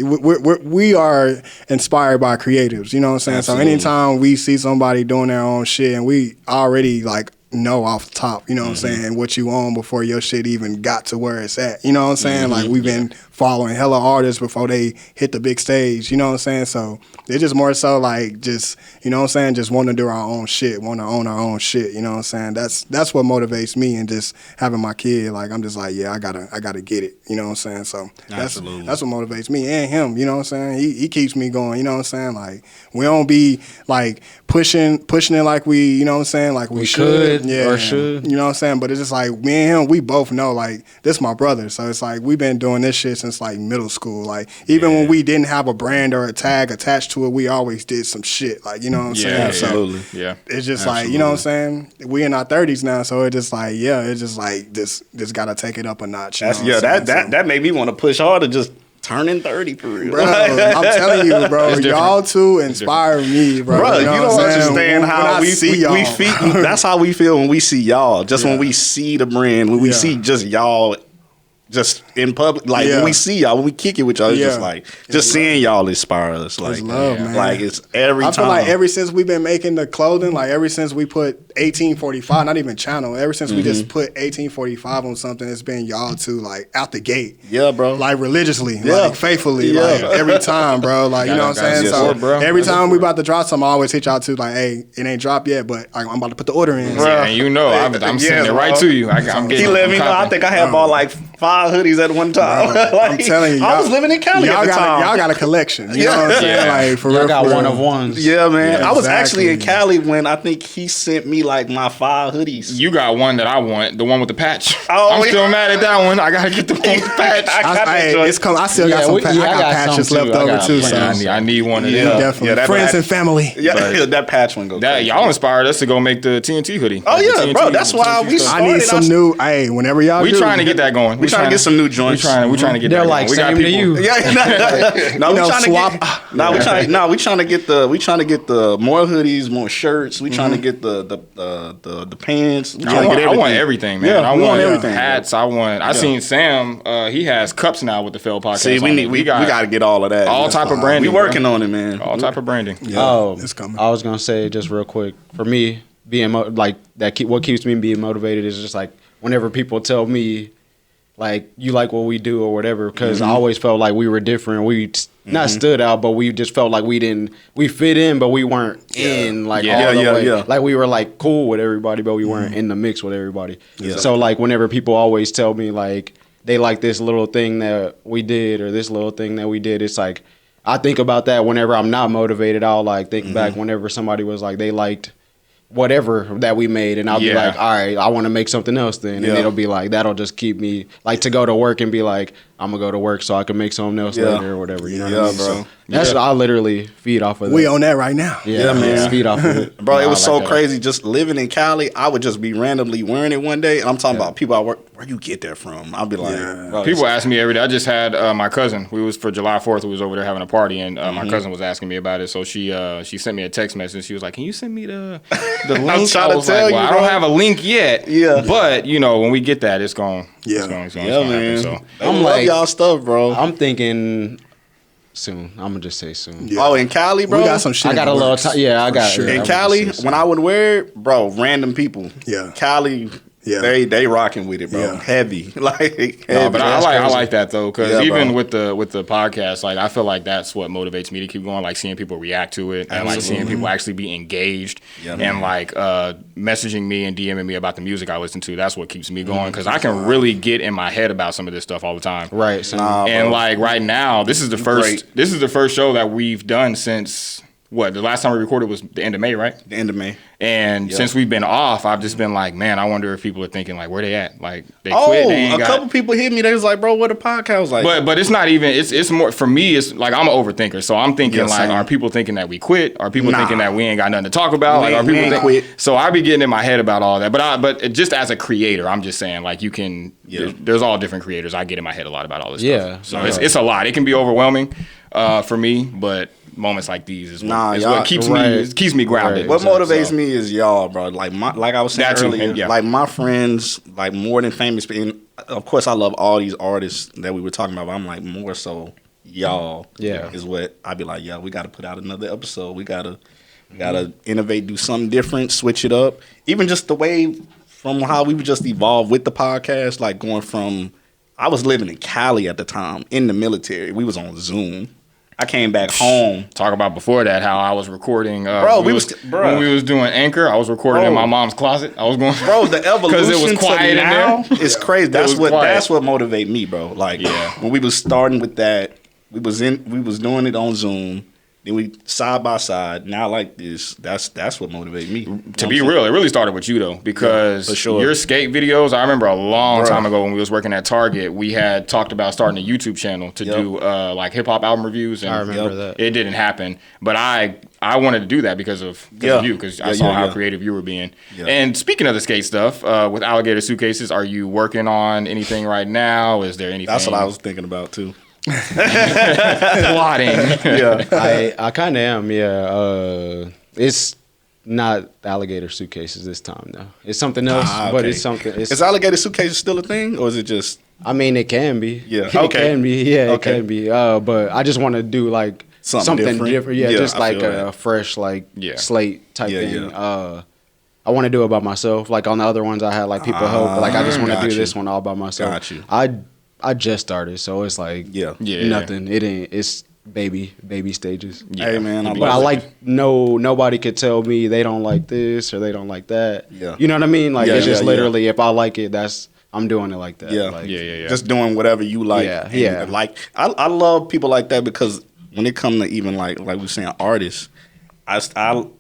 we are inspired by creatives, you know what I'm saying? Absolutely. So anytime we see somebody doing their own shit and we already like know off the top, you know what I'm saying, what you own before your shit even got to where it's at, you know what I'm saying? Like we've been following hella artists before they hit the big stage, you know what I'm saying? So it's just more so like just, you know what I'm saying, just want to do our own shit, want to own our own shit, you know what I'm saying? That's what motivates me, and just having my kid, like I'm just like, yeah, I gotta get it, you know what I'm saying? So that's what motivates me and him, you know what I'm saying? He keeps me going, you know what I'm saying? Like we don't be like pushing it like we, you know what I'm saying, like we should. Yeah, or should. You know what I'm saying? But it's just like me and him, we both know like this my brother. So it's like we've been doing this shit since like middle school. Like even when we didn't have a brand or a tag attached to it, we always did some shit. Like, you know what I'm saying? Absolutely. So it's just like, you know what I'm saying? We in our 30s now, so it's just like, it's just like just gotta take it up a notch. That made me want to push harder, just turning 30 for real. Bro, I'm telling you, bro, y'all two inspire me, bro. Bro, you don't understand how we y'all. feel. That's how we feel when we see y'all. Just when we see the brand, when we see just y'all just in public, like when we see y'all, when we kick it with y'all, it's just like just seeing y'all inspire us. Like, it's love, man. Like it's every time. I feel like ever since we've been making the clothing, like ever since we put 1845, not even channel, ever since we just put 1845 on something, it's been y'all two like out the gate. Yeah, bro. Like religiously, like faithfully, like every time, bro. Like, you know what I'm saying? So every time we about to drop something, I always hit y'all two like, hey, it ain't dropped yet, but I'm about to put the order in. Yeah, and you know, I'm sending it right to you. I'm getting. He let me know. I think I had bought like 5 hoodies at one time. Like, I'm telling you, I was living in Cali at the time. Y'all got a collection. You know what I'm saying? Like for real, got one of ones. Yeah, man. I was actually in Cali when I think he sent me like my 5 hoodies. You got one that I want, the one with the patch. Oh, I'm still mad at that one. I gotta get the one with the patch. I still got some patches left over too. So I need one of them. Definitely. Friends and family. Yeah, that patch one goes. Y'all inspired us to go make the TNT hoodie. Oh yeah, bro. That's why we started. I need some new. Hey, whenever y'all we trying to get that going. We trying to get some new joints. We trying to get. They're like same to you. Yeah. No, we trying to get. No, we trying to get the. We trying to get the more hoodies, more shirts. We trying to get the pants. I want everything, man. Yeah, I want everything. Hats. I seen Sam. He has cups now with the Fell podcast. See, we got to get all of that. All type of branding. We working on it, man. All type of branding. Yeah, it's coming. I was gonna say just real quick, for me, being like that. What keeps me being motivated is just like whenever people tell me, like, you like what we do or whatever, because I always felt like we were different. We not stood out, but we just felt like we fit in, but we weren't in all the way. Yeah. Like we were like cool with everybody, but we weren't in the mix with everybody. Yeah. So like whenever people always tell me like they like this little thing that we did or this little thing that we did, it's like I think about that whenever I'm not motivated. I'll like think back whenever somebody was like they liked whatever that we made, and I'll be like, all right, I want to make something else then, and it'll be like that'll just keep me like to go to work and be like, I'm gonna go to work so I can make something else later or whatever. You know what I mean? Bro. So that's what I literally feed off of. We on that right now. Yeah, man. Feed off of it, bro. It was so crazy just living in Cali. I would just be randomly wearing it one day, and I'm talking about people I work. Where you get that from? I'll be like, bro, people ask me every day. I just had my cousin. We was for July 4th. We was over there having a party, and my cousin was asking me about it. So she sent me a text message. She was like, "Can you send me the link?" I'm trying to tell you, I don't have a link yet. Yeah, but you know, when we get that, it's going. It's going man. Happen, so. I'm like y'all stuff, bro. I'm thinking soon. I'm gonna just say soon. Yeah. Oh, in Cali, bro. We got some shit. I got a little time. Yeah, I got sure. In Cali, when I would wear it, bro, random people. Yeah. Cali. Yeah. They rocking with it, bro. Yeah. Heavy, like. Heavy. No, but I like that though, because even with the podcast, like I feel like that's what motivates me to keep going. Like seeing people react to it, and like seeing people actually be engaged, and like messaging me and DMing me about the music I listen to. That's what keeps me going, because I can really get in my head about some of this stuff all the time. Right. So, and like right now, this is the first show that we've done since the last time we recorded was the end of May, right? The end of May. And since we've been off, I've just been like, man, I wonder if people are thinking like, where they at? Like they quit. They a couple people hit me. They was like, bro, what a podcast? I was like, but it's not even. It's more for me. It's like I'm an overthinker, so I'm thinking like, same. are people thinking that we quit? Are people thinking that we ain't got nothing to talk about? Like, are we people quit? So I be getting in my head about all that. But just as a creator, I'm just saying like you can. There's all different creators. I get in my head a lot about all this stuff. So it's a lot. It can be overwhelming for me, but moments like these is what keeps me grounded. What motivates me is y'all, bro. Like I was saying earlier, like my friends, like more than famous. And of course, I love all these artists that we were talking about. But I'm like more so y'all. Is what I'd be like. Yeah, we got to put out another episode. We gotta innovate, do something different, switch it up. Even just the way from how we would just evolve with the podcast, like going from. I was living in Cali at the time in the military. We was on Zoom. I came back home. Talk about before that how I was recording. When we was doing Anchor, I was recording in my mom's closet. I was going. Bro, the evolution because it was quiet to now in there. It's crazy. That's what motivate me, bro. Like when we was starting with that, we was doing it on Zoom. Then we side by side. Now like this, that's what motivates me. To be real, it really started with you though, because your skate videos. I remember a long time ago when we was working at Target, we had talked about starting a YouTube channel to do like hip hop album reviews. And I remember that. It didn't happen, but I wanted to do that because of you, because I saw how creative you were being. And speaking of the skate stuff, with Alligator Suitcases, are you working on anything right now? Is there anything? That's what I was thinking about too. Plotting. I kind of am. It's not Alligator Suitcases this time though. It's something else, but it's something. Is Alligator Suitcases still a thing, or is it just? I mean, it can be. Yeah. It can be. Yeah, it can be. But I just want to do like something different. Yeah, just like a fresh slate type thing. I want to do it by myself. Like on the other ones, I had like people help. But like I just want to do this one all by myself. Got you. I just started, so it's like nothing. It ain't. It's baby stages. Hey man, but I like nobody could tell me they don't like this or they don't like that. Yeah, you know what I mean. Like it's just literally if I like it, I'm doing it like that. Yeah. Just doing whatever you like. Yeah. Like I love people like that because when it comes to even like we were saying artists, I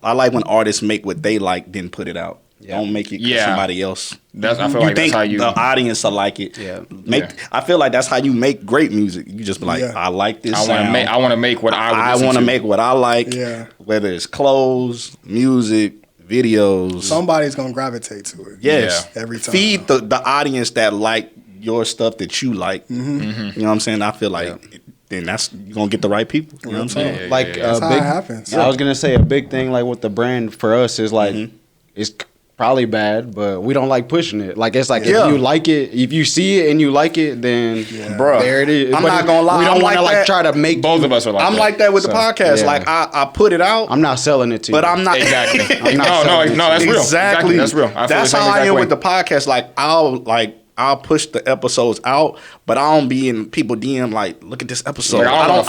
like when artists make what they like then put it out. Don't make it somebody else. I feel like that's how you. The audience will like it. I feel like that's how you make great music. You just be like, I like this. I want to make what I want to make what I like. Yeah. Whether it's clothes, music, videos. Somebody's gonna gravitate to it. Yes. Every time. Feed the audience that like your stuff that you like. Mm-hmm. You know what I'm saying? I feel like. Then you're gonna get the right people. You know what I'm saying? That's how it happens. I was gonna say a big thing like with the brand for us is like it's probably bad, but we don't like pushing it. Like it's like if you like it, if you see it and you like it, then bro, there it is. I'm not gonna lie. We don't want to like try to make both of us are like I'm that. like that with the podcast. Like I put it out. I'm not selling it to you, but I'm not exactly. I'm not no, that's real. Exactly, that's real. That's how I am with the podcast. Like I'll push the episodes out, but I don't be in people DM like, look at this episode. I don't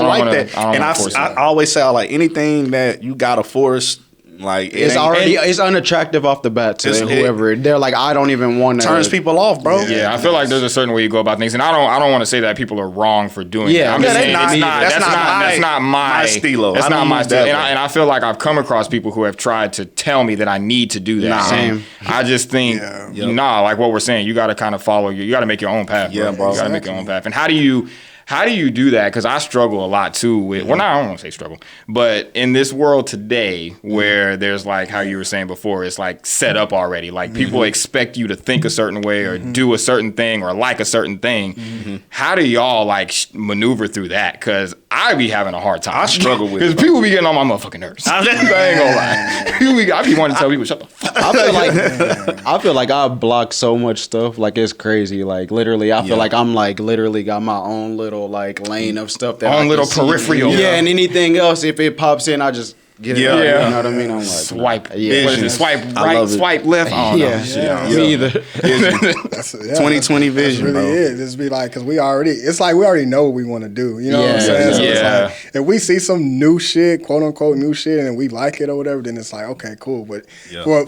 like that. And I always say like anything that you gotta force. Like it's unattractive off the bat to whoever. They're like, I don't even want to. Turns people off, bro. Yeah, I feel like there's a certain way you go about things, and I don't want to say that people are wrong for doing it. I'm just saying that's not my stilo. That's not my style. And I feel like I've come across people who have tried to tell me that I need to do that. Same. I just think like what we're saying, you got to kind of follow. You got to make your own path. Yeah, bro. You got to make your own path. And how do you do that? Because I struggle a lot too with. Well, I don't want to say struggle, but in this world today, where there's like how you were saying before, it's like set up already. Like people expect you to think a certain way or do a certain thing or like a certain thing. How do y'all like maneuver through that? Because I be having a hard time. I struggle with because people be getting on my motherfucking nerves. I ain't gonna lie. I be wanting to tell people shut the fuck up. I feel like I block so much stuff. Like it's crazy. Like literally, I feel like I'm like literally got my own little like lane of stuff that own little peripheral. Yeah, and anything else, if it pops in, I just get it out. You know what I mean? I'm like swipe. What is it? Swipe right, swipe left. Me either. 2020 vision. That's really it. Just be like, because we already know what we want to do. You know what I'm saying? So it's like, if we see some new shit, quote unquote new shit, and we like it or whatever, then it's like, okay, cool. But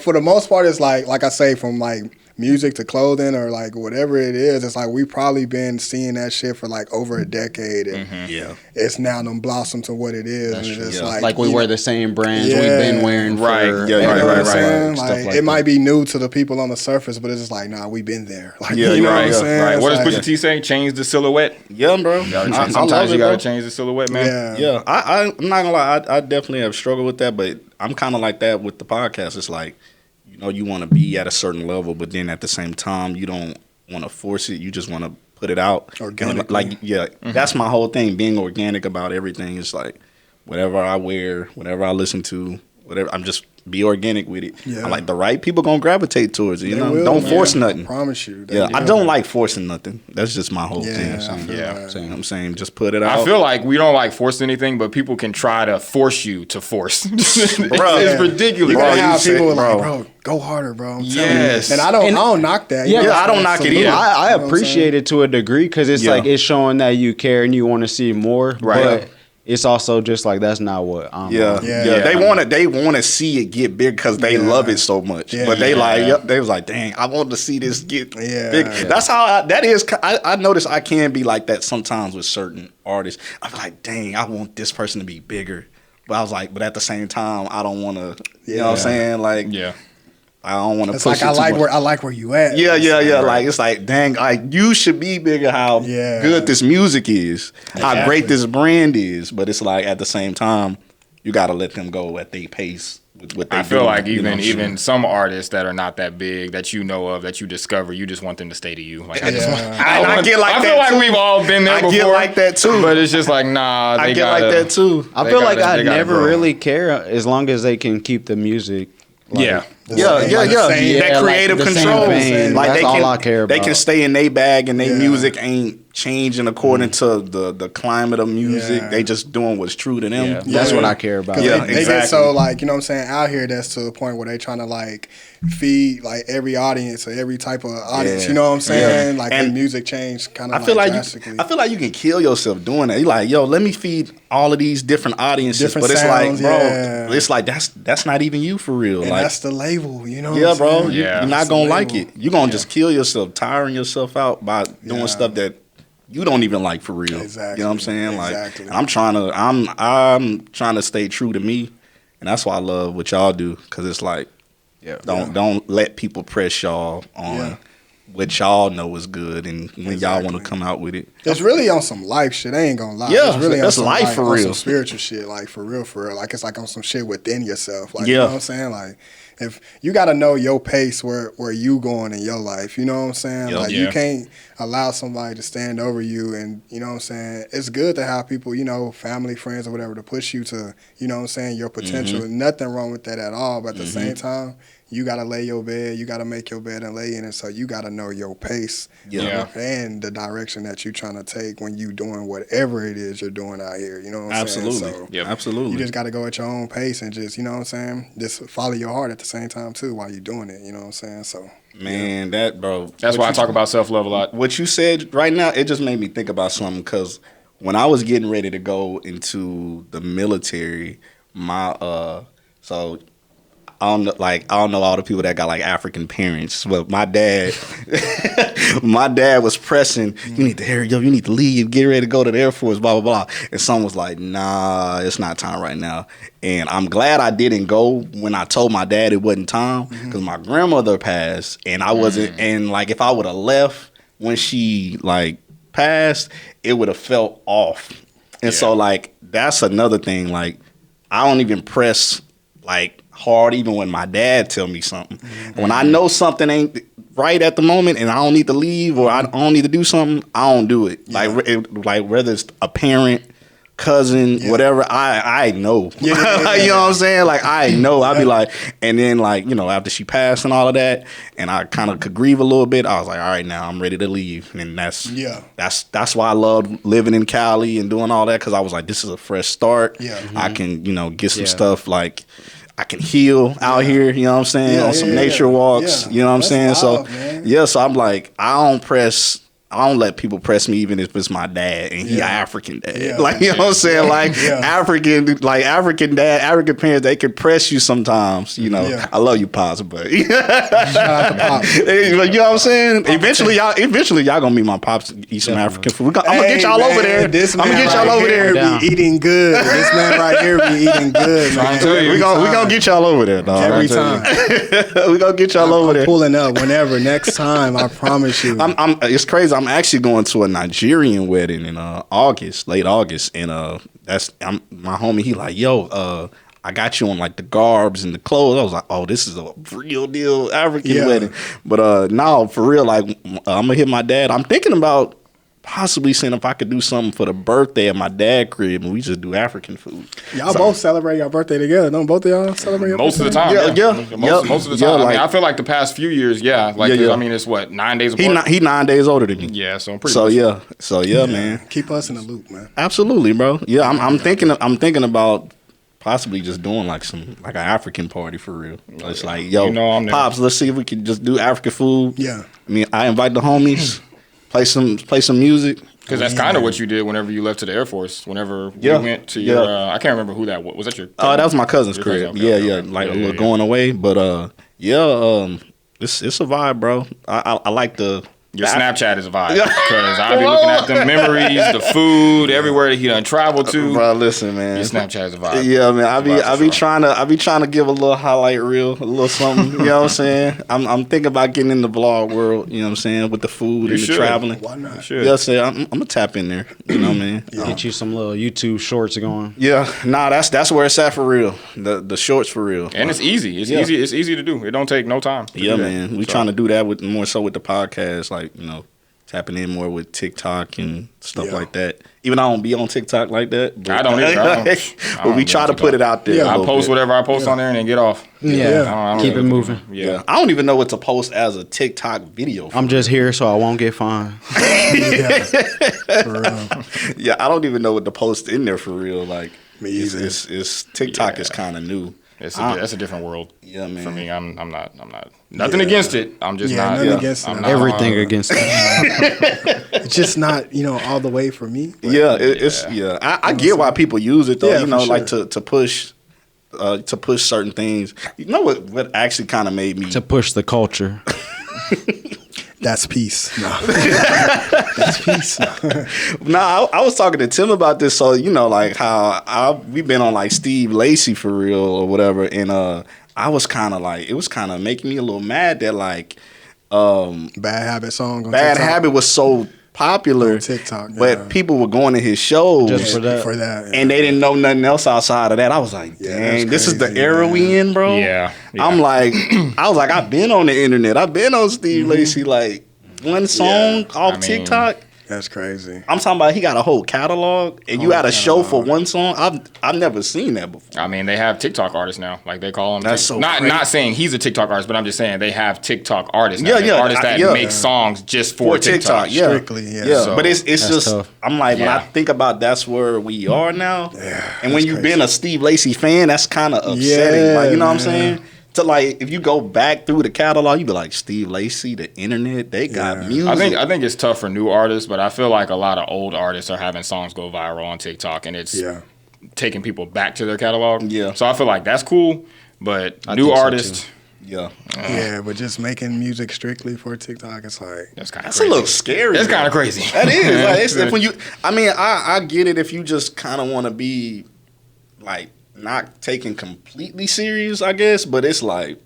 for the most part, it's like I say, from like music to clothing or like whatever it is, it's like we probably been seeing that shit for like over a decade, and it's now done blossomed to what it is. That's and it's like we wear the same brands we've been wearing for right. Like it might be new to the people on the surface, but it's just like, nah, we've been there. Like, you know what I'm saying? Right. What does Pusha T say? Change the silhouette. Yeah, bro. Sometimes you gotta change the silhouette, man. Yeah. I'm not gonna lie. I definitely have struggled with that, but I'm kind of like that with the podcast. It's like, you know, you want to be at a certain level, but then at the same time, you don't want to force it. You just want to put it out. Organic. Like, that's my whole thing. Being organic about everything. It's like, whatever I wear, whatever I listen to, whatever, I'm just be organic with it. Yeah. I'm like, the right people gonna gravitate towards it. You know, don't force nothing. I promise you. I don't like forcing nothing. That's just my whole thing. So, I'm saying just put it out. I feel like we don't like force anything, but people can try to force you to force. Bro, it's ridiculous. You gotta have people like, bro, go harder, bro. Yes, and I don't knock that. I don't knock it either. I appreciate it to a degree because it's like it's showing that you care and you want to see more. Right. But it's also just like that's not what I'm They want to see it get big because they love it so much. But they they was like, dang, I want to see this get big. That's how I notice I can be like that sometimes with certain artists. I'm like, dang, I want this person to be bigger. But I was like, but at the same time, I don't want to. You know what I'm saying? Like, I don't want to push like, it I like where you at. Yeah. Like, it's like, dang, like, you should be bigger how good this music is, how great this brand is. But it's like, at the same time, you got to let them go at their pace. I feel like even some artists that are not that big that you know of that you discover, you just want them to stay to you. Like I feel like we've all been there before. I get like that too, but it's just like nah. I get like that too. I feel like I never really care as long as they can keep the music. That creative control. Like that's all I care about. They can stay in their bag and their music ain't changing according to the climate of music. They just doing what's true to them. That's what I care about. They get so like, you know what I'm saying, out here that's to the point where they trying to like feed like every audience or every type of audience. You know what I'm saying? Like the music change kind of drastically. I feel like you can kill yourself doing that. You're like, yo, let me feed all of these different audiences. But it's sounds, like, bro, it's like that's not even you for real. And like that's the label, you know? Yeah, bro. You're not gonna like it. You're gonna just kill yourself, tiring yourself out by doing stuff that you don't even like for real. Exactly. You know what I'm saying? Like I'm trying to stay true to me, and that's why I love what y'all do, because it's like don't let people press y'all on what y'all know is good, and when y'all want to come out with it. It's really on some life shit. I ain't gonna lie. Yeah, it's really that's life for real. Some spiritual shit, like for real. Like it's like on some shit within yourself. Like you know what I'm saying? Like if you got to know your pace where you going in your life, you know what I'm saying? Like you can't allow somebody to stand over you, and you know what I'm saying? It's good to have people, you know, family, friends or whatever, to push you to, you know what I'm saying, your potential. Nothing wrong with that at all, but at the same time, you got to lay your bed, you got to make your bed and lay in it, so you got to know your pace and the direction that you're trying to take when you doing whatever it is you're doing out here, you know what I'm saying? So absolutely. You just got to go at your own pace and just, you know what I'm saying, just follow your heart at the same time too while you're doing it, you know what I'm saying? So man, that's why I talk about self-love a lot. What you said right now, it just made me think about something, because when I was getting ready to go into the military, I don't know all the people that got like African parents, but my dad was pressing, you need to leave, get ready to go to the Air Force, blah, blah, blah. And someone was like, nah, it's not time right now. And I'm glad I didn't go when I told my dad it wasn't time, because my grandmother passed, and I wasn't, and like if I would have left when she like passed, it would have felt off. And so like that's another thing, like I don't even press like hard even when my dad tell me something. When I know something ain't right at the moment and I don't need to leave or I don't need to do something, I don't do it. Like whether it's a parent, cousin, whatever, I know. You know what I'm saying? Like I know. I'll be like, and then like, you know, after she passed and all of that, and I kind of could grieve a little bit, I was like, all right, now I'm ready to leave. And that's why I love living in Cali and doing all that, because I was like, this is a fresh start. I can, you know, get some stuff, like I can heal out here, you know what I'm saying, on some nature walks, you know what I'm saying? Wild, so, so I'm like, I don't press I don't let people press me even if it's my dad and he African dad. Like, you know what I'm saying? Like African dad, African parents, they can press you sometimes. You know, I love you, Pops, but you know what I'm saying? Eventually y'all gonna meet my Pops, eat some African food. I'm gonna get y'all over there. I'm gonna get y'all over there. Be eating good. This man right here be eating good. Man. We gonna get y'all over there, dog. Every time. We gonna get y'all over there. Pulling up whenever next time. I promise you. It's crazy. I'm actually going to a Nigerian wedding in late August, and my homie. He like, yo, I got you on like the garbs and the clothes. I was like, oh, this is a real deal African wedding. But now for real, like I'm gonna hit my dad. I'm thinking about possibly seeing if I could do something for the birthday at my dad's crib, and we just do African food. Y'all both celebrate your birthday together, don't both of y'all celebrate your most birthday? Of the time? Yeah. Most of the time. I mean, I feel like the past few years, I mean, it's what, 9 days apart? He 9 days older than me. Yeah, so I'm pretty much. So man. Keep us in the loop, man. Absolutely, bro. Yeah, I'm thinking about possibly just doing like an African party for real. It's like, yo, Pops, let's see if we can just do African food. Yeah. I mean, I invite the homies, play some music. Because that's kind of what you did whenever you left to the Air Force. Whenever we went to your, I can't remember who that was. Was that your? Oh, that was my cousin's crib. Okay. Like a little going away, but it's a vibe, bro. I like the. Your Snapchat is a vibe because I've been looking at the memories, the food, everywhere that he done traveled to. Bro, listen, man. Your Snapchat is a vibe. Yeah, man. I be trying to give a little highlight reel, a little something. You know what I'm saying? I'm thinking about getting in the vlog world. You know what I'm saying, with the food and the traveling. Why not? Yeah, I'm gonna tap in there. You know what I mean? Get you some little YouTube shorts going. Yeah, that's where it's at for real. The shorts for real. And it's easy. It's easy. It's easy to do. It don't take no time. Yeah, man. We trying to do that more so with the podcast, like, you know, tapping in more with TikTok and stuff like that. Even though I don't be on TikTok like that. But, I don't either. But we try to put it out there. I post whatever I post on there and then get off. Yeah. Keep it moving. Yeah. I don't even know what to post as a TikTok video. I'm just here so I won't get fined. Yeah, I don't even know what to post in there for real. Like, me either. It's TikTok is kind of new. That's a different world. Yeah, man. For me, I'm not. Nothing against it. I'm just not. Nothing against it. Everything against it. It's just not, all the way for me. I get why people use it though. Yeah, like to push certain things. You know what actually kind of made me to push the culture. That's peace. No. That's peace. No, I was talking to Tim about this. So, like how we've been on like Steve Lacy for real or whatever. And I was kind of like, it was kind of making me a little mad that like Bad Habit song on Bad TikTok. Habit was so popular on TikTok, but people were going to his shows just for that. And they didn't know nothing else outside of that. I was like, dang, this is the era we in, bro. Yeah. I'm like, I've been on the internet. I've been on Steve Lacy, like one song off TikTok. That's crazy. I'm talking about he got a whole catalog, and you had a show for one song. I've never seen that before. I mean, they have TikTok artists now. Like they call them. That's so not saying he's a TikTok artist, but I'm just saying they have TikTok artists now. Yeah, artists that make songs just for TikTok. Yeah. Strictly, So, but it's just tough. I'm like when I think about that's where we are now. Yeah, and when you've been a Steve Lacy fan, that's kind of upsetting. Yeah, like you know what I'm man. saying? To like if you go back through the catalog, you be like Steve Lacy, the internet, they got music. I think it's tough for new artists, but I feel like a lot of old artists are having songs go viral on TikTok, and it's taking people back to their catalog. Yeah. So I feel like that's cool, but new artists. But just making music strictly for TikTok, it's like that's a little scary. That's kind of crazy. That is. Like, it's when you. I mean, I get it if you just kind of want to be like not taken completely serious, I guess. But it's like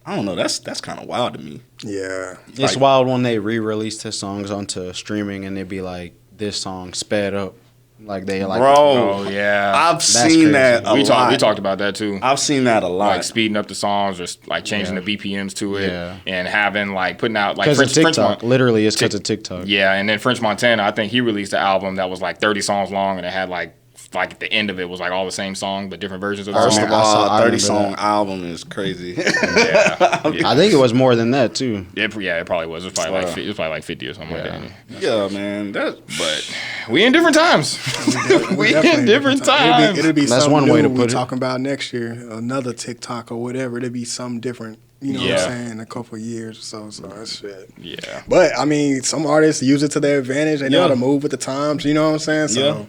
I don't know. That's kind of wild to me. Yeah, it's wild when they re-release his songs onto streaming and they be like, this song sped up. Like they like, bro, yeah, I've seen that a lot. We talked about that too. I've seen that a lot, like speeding up the songs or like changing the BPMs to it, and having like putting out like TikTok. Literally, it's because of TikTok. Yeah, and then French Montana, I think he released an album that was like 30 songs long, and it had like at the end of it was like all the same song but different versions of the First song. of all, 30-song album is crazy. I think it was more than that too. It probably was. It was probably like 50 or something like that. Yeah, man. But We in different times. We in different times. It'll be That's something one new way to we're put it. talking about next year. Another TikTok or whatever. It'll be something different. You know what I'm saying? In a couple of years or so. So that's shit. Yeah. But I mean, some artists use it to their advantage. They know how to move with the times. You know what I'm saying? So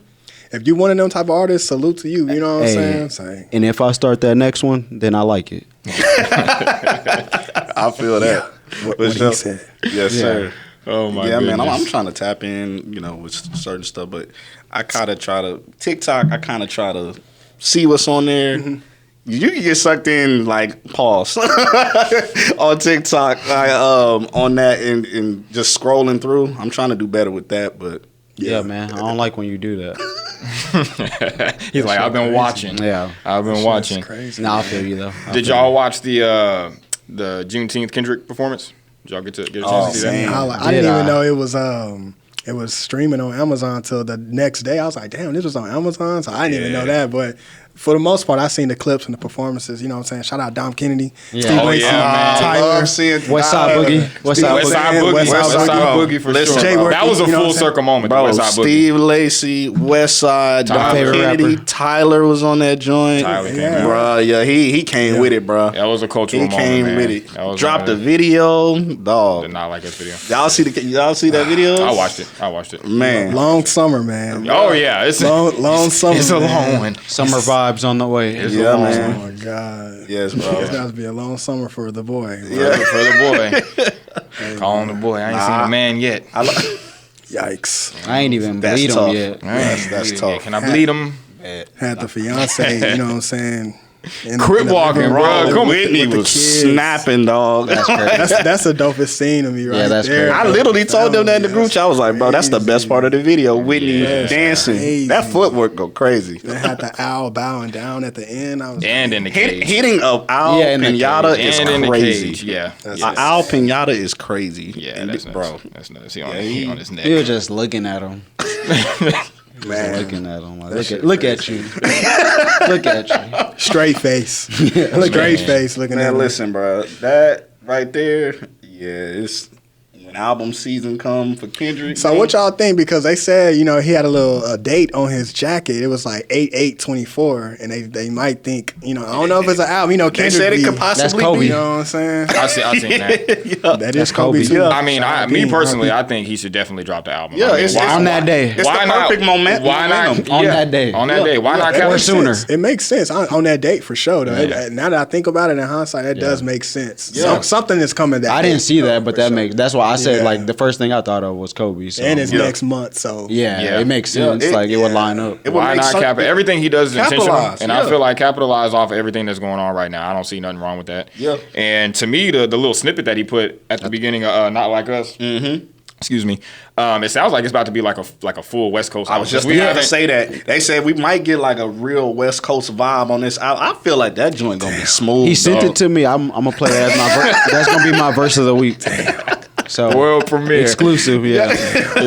if you one of them type of artists, salute to you. You know what I'm saying? And if I start that next one, then I like it. I feel that. What he said. Yes, sir. Oh my yeah, goodness. man, I'm trying to tap in, with certain stuff, but I kind of try to TikTok. I kind of try to see what's on there. Mm-hmm. You can get sucked in like pause on TikTok, on that and just scrolling through. I'm trying to do better with that, but yeah, man, I don't like when you do that. He's like, I've been watching. Yeah, I've been watching. Crazy. Nah, I feel you though. Did y'all watch the Juneteenth Kendrick performance? Did y'all get a chance to see that? I didn't even know it was streaming on Amazon till the next day. I was like, damn, this was on Amazon, so I didn't even know that. But for the most part, I seen the clips and the performances. You know what I'm saying? Shout out Dom Kennedy, Steve Lacy, man. Tyler, West Side Boogie, West Side Boogie for Listen, sure. That was a full circle moment. Bro, West Side Boogie. Steve Lacy, West Side, Dom Kennedy, rapper. Tyler was on that joint. Tyler came out. Bro, yeah, he came with it, bro. That was a cultural moment, He came man. with it. Dropped the video, dog. Did not like that video. Y'all see that video? I watched it. Man. Long summer, man. Oh yeah, it's long summer. It's a man. long one. Summer vibes on the way. Yeah, Oh man. my God. Yes, bro. It's got to be a long summer for the boy. Yeah, for the boy. Call him the boy. I ain't seen a man yet. Yikes. I ain't even That's bleed tough. him yet. That's tough. Can I bleed him? Had the fiance, you know what I'm saying? Crip walking, bro. Come on. Whitney with the was kids. snapping, dog. That's crazy. That's the dopest scene of me right Yeah, that's there. crazy. I literally told them that in the group chat. I was like, bro, that's the best part of the video. Whitney dancing. crazy. That footwork go crazy. They had the owl bowing down at the end. I was And in the cage. Hitting a owl Yeah, in the pinata cage. is And in the crazy. cage. Yeah. An owl pinata is crazy. Yeah, And that's nuts. bro. That's nuts. He on his neck. You were just looking at him. Man. Looking at him. Like, look at you. Look at you. straight face. Straight face looking at Man, me. listen, bro. That right there, it's when album season come for Kendrick. So what y'all think? Because they said, he had a little date on his jacket. It was like 8/8/24, and they might think, I don't know if it's an album. They Kendrick said it could That's possibly Kobe. be. You know what I'm saying? I seen that. That is Kobe too. Yeah. I mean, Shout out me P. personally, I think he should definitely drop the album. Yeah, I mean, it's on that day. It's the perfect moment. Why not momentum. On that day. On that day. Why not It cap makes it sooner? sense. It makes sense on that date for sure. Though. Yeah. Now that I think about it in hindsight, that does make sense. Yeah. Something is coming that I day. didn't see that, but For sure. that's why I said Yeah. like the first thing I thought of was Kobe. So. And it's next month, so Yeah, it makes sense. It would line up. It would Why make not cap it? Everything he does is intentional, Capitalize, and yeah. I feel like capitalize off of everything that's going on right now. I don't see nothing wrong with that. Yeah. And to me, the little snippet that he put at the beginning of Not Like Us. Mm-hmm. Excuse me. It sounds like it's about to be like a full West Coast. I was just going to say that. They said we might get like a real West Coast vibe on this album. I feel like that joint going to be smooth. He sent it to me. I'm gonna play that as my that's gonna be my verse of the week. So World premiere. exclusive, yeah.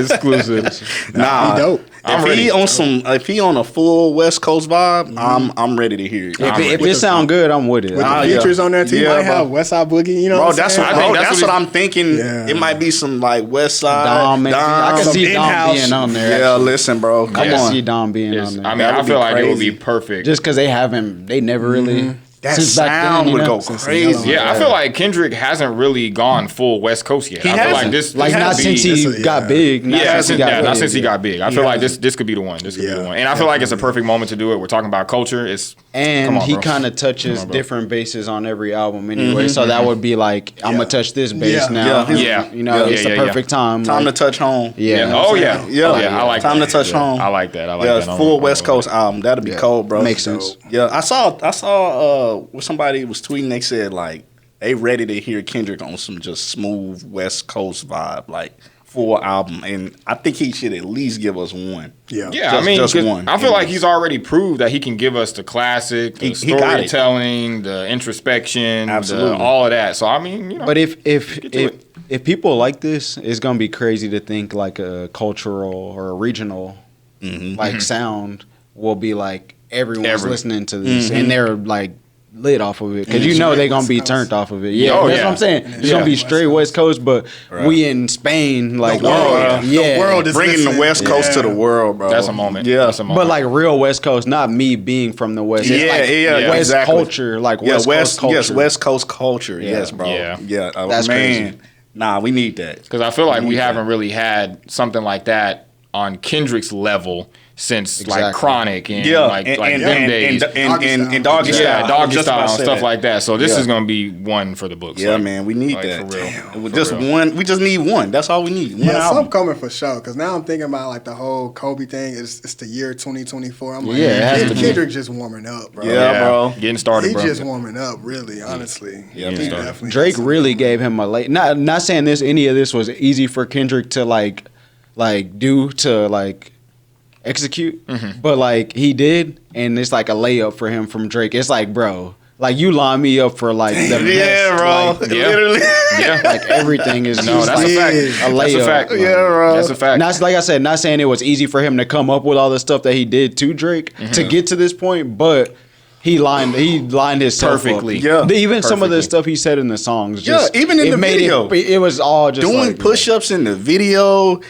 Exclusive. Nah, He dope. If he on a full West Coast vibe, I'm ready to hear it. If it sound good, I'm with it. with the yeah. features on there too, you Yeah, might have bro. West Side Boogie. You know, Bro, what I'm that's saying? what, I think bro, that's that's what what I'm thinking. Yeah. It might be some like West Side Dom, maybe. I can some see Dom in-house. being on there, Yeah, actually. listen, bro, come I can on. see Dom being on there. I mean, That I would feel be like it would be crazy. perfect. Just because they never really That since back sound then, would go Since crazy. yeah, I feel like Kendrick hasn't really gone full West Coast yet. I feel hasn't. like this like has not to since be- he got big. Not Yeah, since he got not big. since he got big. I feel like this could be the one. This could be the one. And I feel like it's a perfect moment to do it. We're talking about culture. And come on, he bro. kind of touches Come on, bro. different bases on every album anyway. So that would be like, I'm going to touch this bass Yeah. now. Yeah. You know, Yeah, it's yeah, the yeah. perfect time. Time like, to touch home. Yeah. Oh yeah. Yeah. I like Time that. to touch home. I like that. I like Yeah, that. full West Coast album. That'd be cold, bro. Makes sense. Yeah, I saw somebody was tweeting. They said like they ready to hear Kendrick on some just smooth West Coast vibe, like full album. And I think he should at least give us one. Yeah, Just- I mean, just 'cause one. I feel like he's already proved that he can give us the classic, the He got it. storytelling, the introspection, Absolutely. all of that. So I mean, But if get to if people like this, it's gonna be crazy to think like a cultural or a regional like sound will be like everyone's listening to this and they're like lit off of it because you know they're gonna be turned off of it. Yeah, Oh, that's yeah. what I'm saying. It's gonna be straight West Coast, but we in Spain, like The world is bringing listening. the West Coast to the world, bro. That's a moment. Yeah, That's a moment. But like real West Coast, not me being from the West. It's West exactly. culture, like West Coast culture. Yes, West Coast culture. Yeah. Yes, bro. Yeah. That's man. crazy. Nah, we need that. Because I feel like we haven't really had something like that on Kendrick's level since like Chronic and like them days. And Doggy Style. Yeah, Doggy Style and stuff that. like that. So this is gonna be one for the books. Yeah, like, man, we need like, that. for real. Damn. Just one. We just need one. That's all we need. One Yeah, album. something coming for sure. Because now I'm thinking about like the whole Kobe thing. It's the year 2024. I'm like, Yeah, it has to be. Kendrick just warming up, bro. Yeah, bro. Getting started, He bro. just warming up, really, honestly. Yeah, He man. definitely Drake has really gave him a late. Not saying any of this was easy for Kendrick to like do to like execute, but like he did, and it's like a layup for him from Drake. It's like, bro, like you line me up for like the best, Yeah, bro. like, Literally. Yeah. like everything is No, that's a fact. a layup. That's a fact. Yeah, bro. That's a fact. Not like I said, not saying it was easy for him to come up with all the stuff that he did to Drake to get to this point, but he lined himself Perfectly. up. Yeah. Even some of the Perfectly. stuff he said in the songs. Yeah, Just, even in it the made video. it was all just Doing like, push-ups in the video.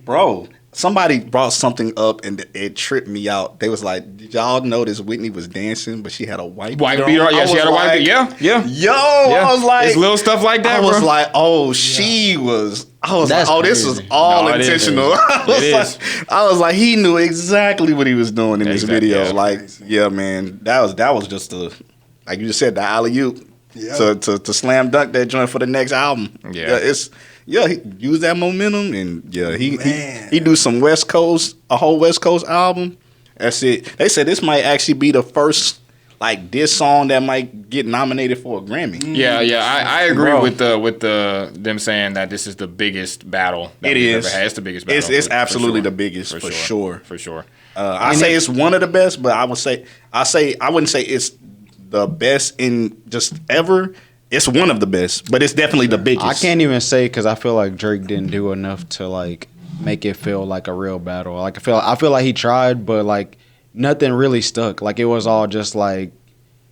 Bro, somebody brought something up and it tripped me out. They was like, did y'all notice Whitney was dancing, but she had a white White beater. Yeah, she had a white beater. Yeah. Yo, Yeah. I was like, It's little stuff like that, I was bro. like, she was. I was That's like, this crazy. was all No, it is. intentional. I was like, he knew exactly what he was doing in this Exactly, video. yeah. Like, yeah, man, that was just like you just said, the alley-oop to slam dunk that joint for the next album. Yeah. He used that momentum, and he do some a whole West Coast album. That's it. They said this might actually be the first like this song that might get nominated for a Grammy. Yeah, I agree with them saying that this is the biggest battle that we've ever had. It's the biggest battle. It's for absolutely sure. the biggest for sure. For sure. I say it's one of the best, but I wouldn't say it's the best in just ever. It's one of the best, but it's definitely the biggest. I can't even say because I feel like Drake didn't do enough to like make it feel like a real battle. Like I feel like he tried, but like nothing really stuck. Like it was all just like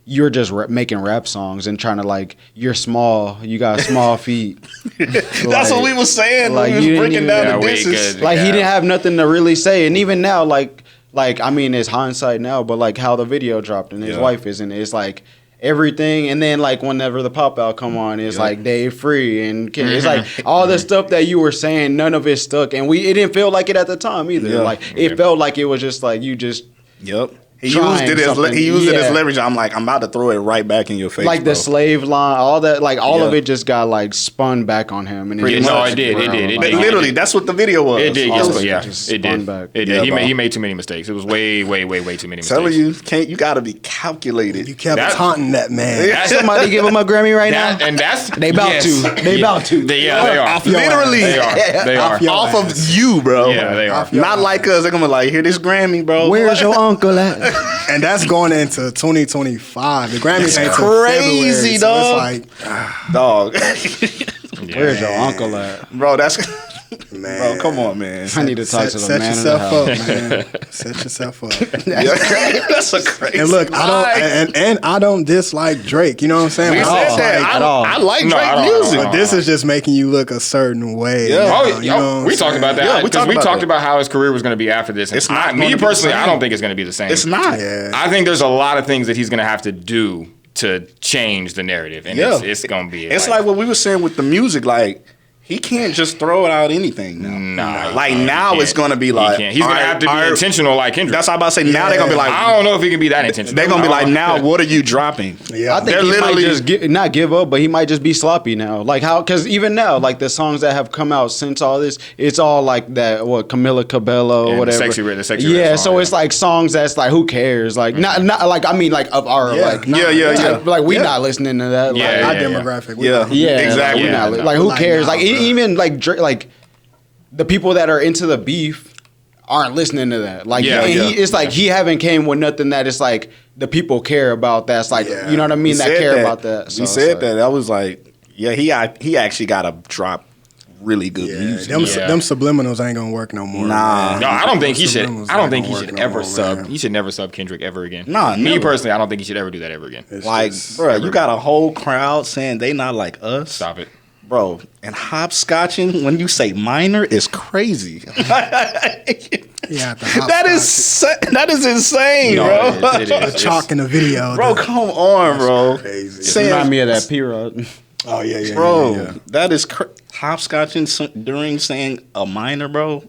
you're just making rap songs and trying to like you're small, you got small feet. That's what we was saying. Like, Like, we you was didn't breaking even- down the Yeah, we disses. could- Like he Yeah. didn't have nothing to really say, and even now, like I mean, it's hindsight now, but like how the video dropped and his wife is in it, it's like everything, and then like whenever the pop out come on, it's like Dave Free and it's like all the stuff that you were saying, none of it stuck, and it didn't feel like it at the time either. Yeah. Like it felt like it was just like you just. Yep. He Trying used it as something. he used it as Yeah. leverage. I'm like, I'm about to throw it right back in your face. Like bro. the slave line, all that, like all of Yeah. it just got like spun back on him, and Pretty just much. No, it did. But literally, that's what the video was. It did, All of yes, it yeah, just it spun did. back. It Yeah, did. bro. He made too many mistakes. It was way too many mistakes. Telling you gotta be calculated. You kept That- taunting that man. Somebody give him a Grammy right now. That's They about to. They about to. They are. Off your Literally. ass. They are. Off your Off ass. of you, bro. Yeah, they are. Off your Not ass. like us. They're gonna be like, here, this Grammy, bro. Where's your uncle at? And that's going into 2025. The Grammys ain't till crazy, February, so dog. it's like, Dog. Where's your uncle at? Bro, that's man. bro, come on, man. I need to talk to the set man of the yourself house. up, man. Set yourself up. That's a crazy. And look, I line. don't, and I don't dislike Drake. You know what I'm saying? We But said I- that. at all. I like No, Drake I don't. music. But this is just making you look a certain way. Yeah. now, Oh, you know what we I'm talked saying? about that. Yeah, we because talked we about talked that. about how his career was going to be after this. And It's not me gonna be the personally, I same. don't think it's going to be the same. It's not. Yeah. I think there's a lot of things that he's going to have to do to change the narrative, and Yeah. it's going to be. It's like what we were saying with the music, like. He can't just throw it out anything now. Nah, like he now can't. it's gonna be He like can't. He's going to have to be intentional like Kendrick. That's what I'm about to say. Now they're gonna be like, I don't know if he can be that intentional. they're gonna be like, now what are you dropping? Yeah. I think They're he might literally- just not give up, but he might just be sloppy now. Like how? Because even now, like the songs that have come out since all this, it's all like that. What Camila Cabello or And the whatever. Sexy Red Yeah, song, so yeah. it's like songs that's like who cares? Like not like I mean like of our Yeah. like Yeah. like we Yeah. not listening to that. Yeah, like, Our yeah. demographic. we Yeah. like- Yeah, Exactly. Like, Yeah, we not, no. like who Like, cares? nah, Like bro. even like like the people that are into the beef aren't listening to that. Like Yeah, yeah, yeah. it's like he haven't came with nothing that it's like the people care about. That's like Yeah. you know what I mean. He That said care about that. So He it's said like- that. I was like, yeah, he actually got to drop really good music. Them subliminals ain't gonna work no more. Nah. No, I don't think he should. Subliminals I don't ain't think he gonna should work no ever more, sub. man. He should never sub Kendrick ever again. Nah, me never. personally, I don't think he should ever do that ever again. It's Like, just- bro, you got a whole crowd saying they not like us. Stop it. Bro, and hopscotching when you say minor is crazy. Yeah, that is insane, No, bro. it is. the chalk in the video, Bro, come on, bro. crazy. Remind me of that P-Rod. Oh yeah, Bro, yeah. that is hopscotching during saying a minor, bro,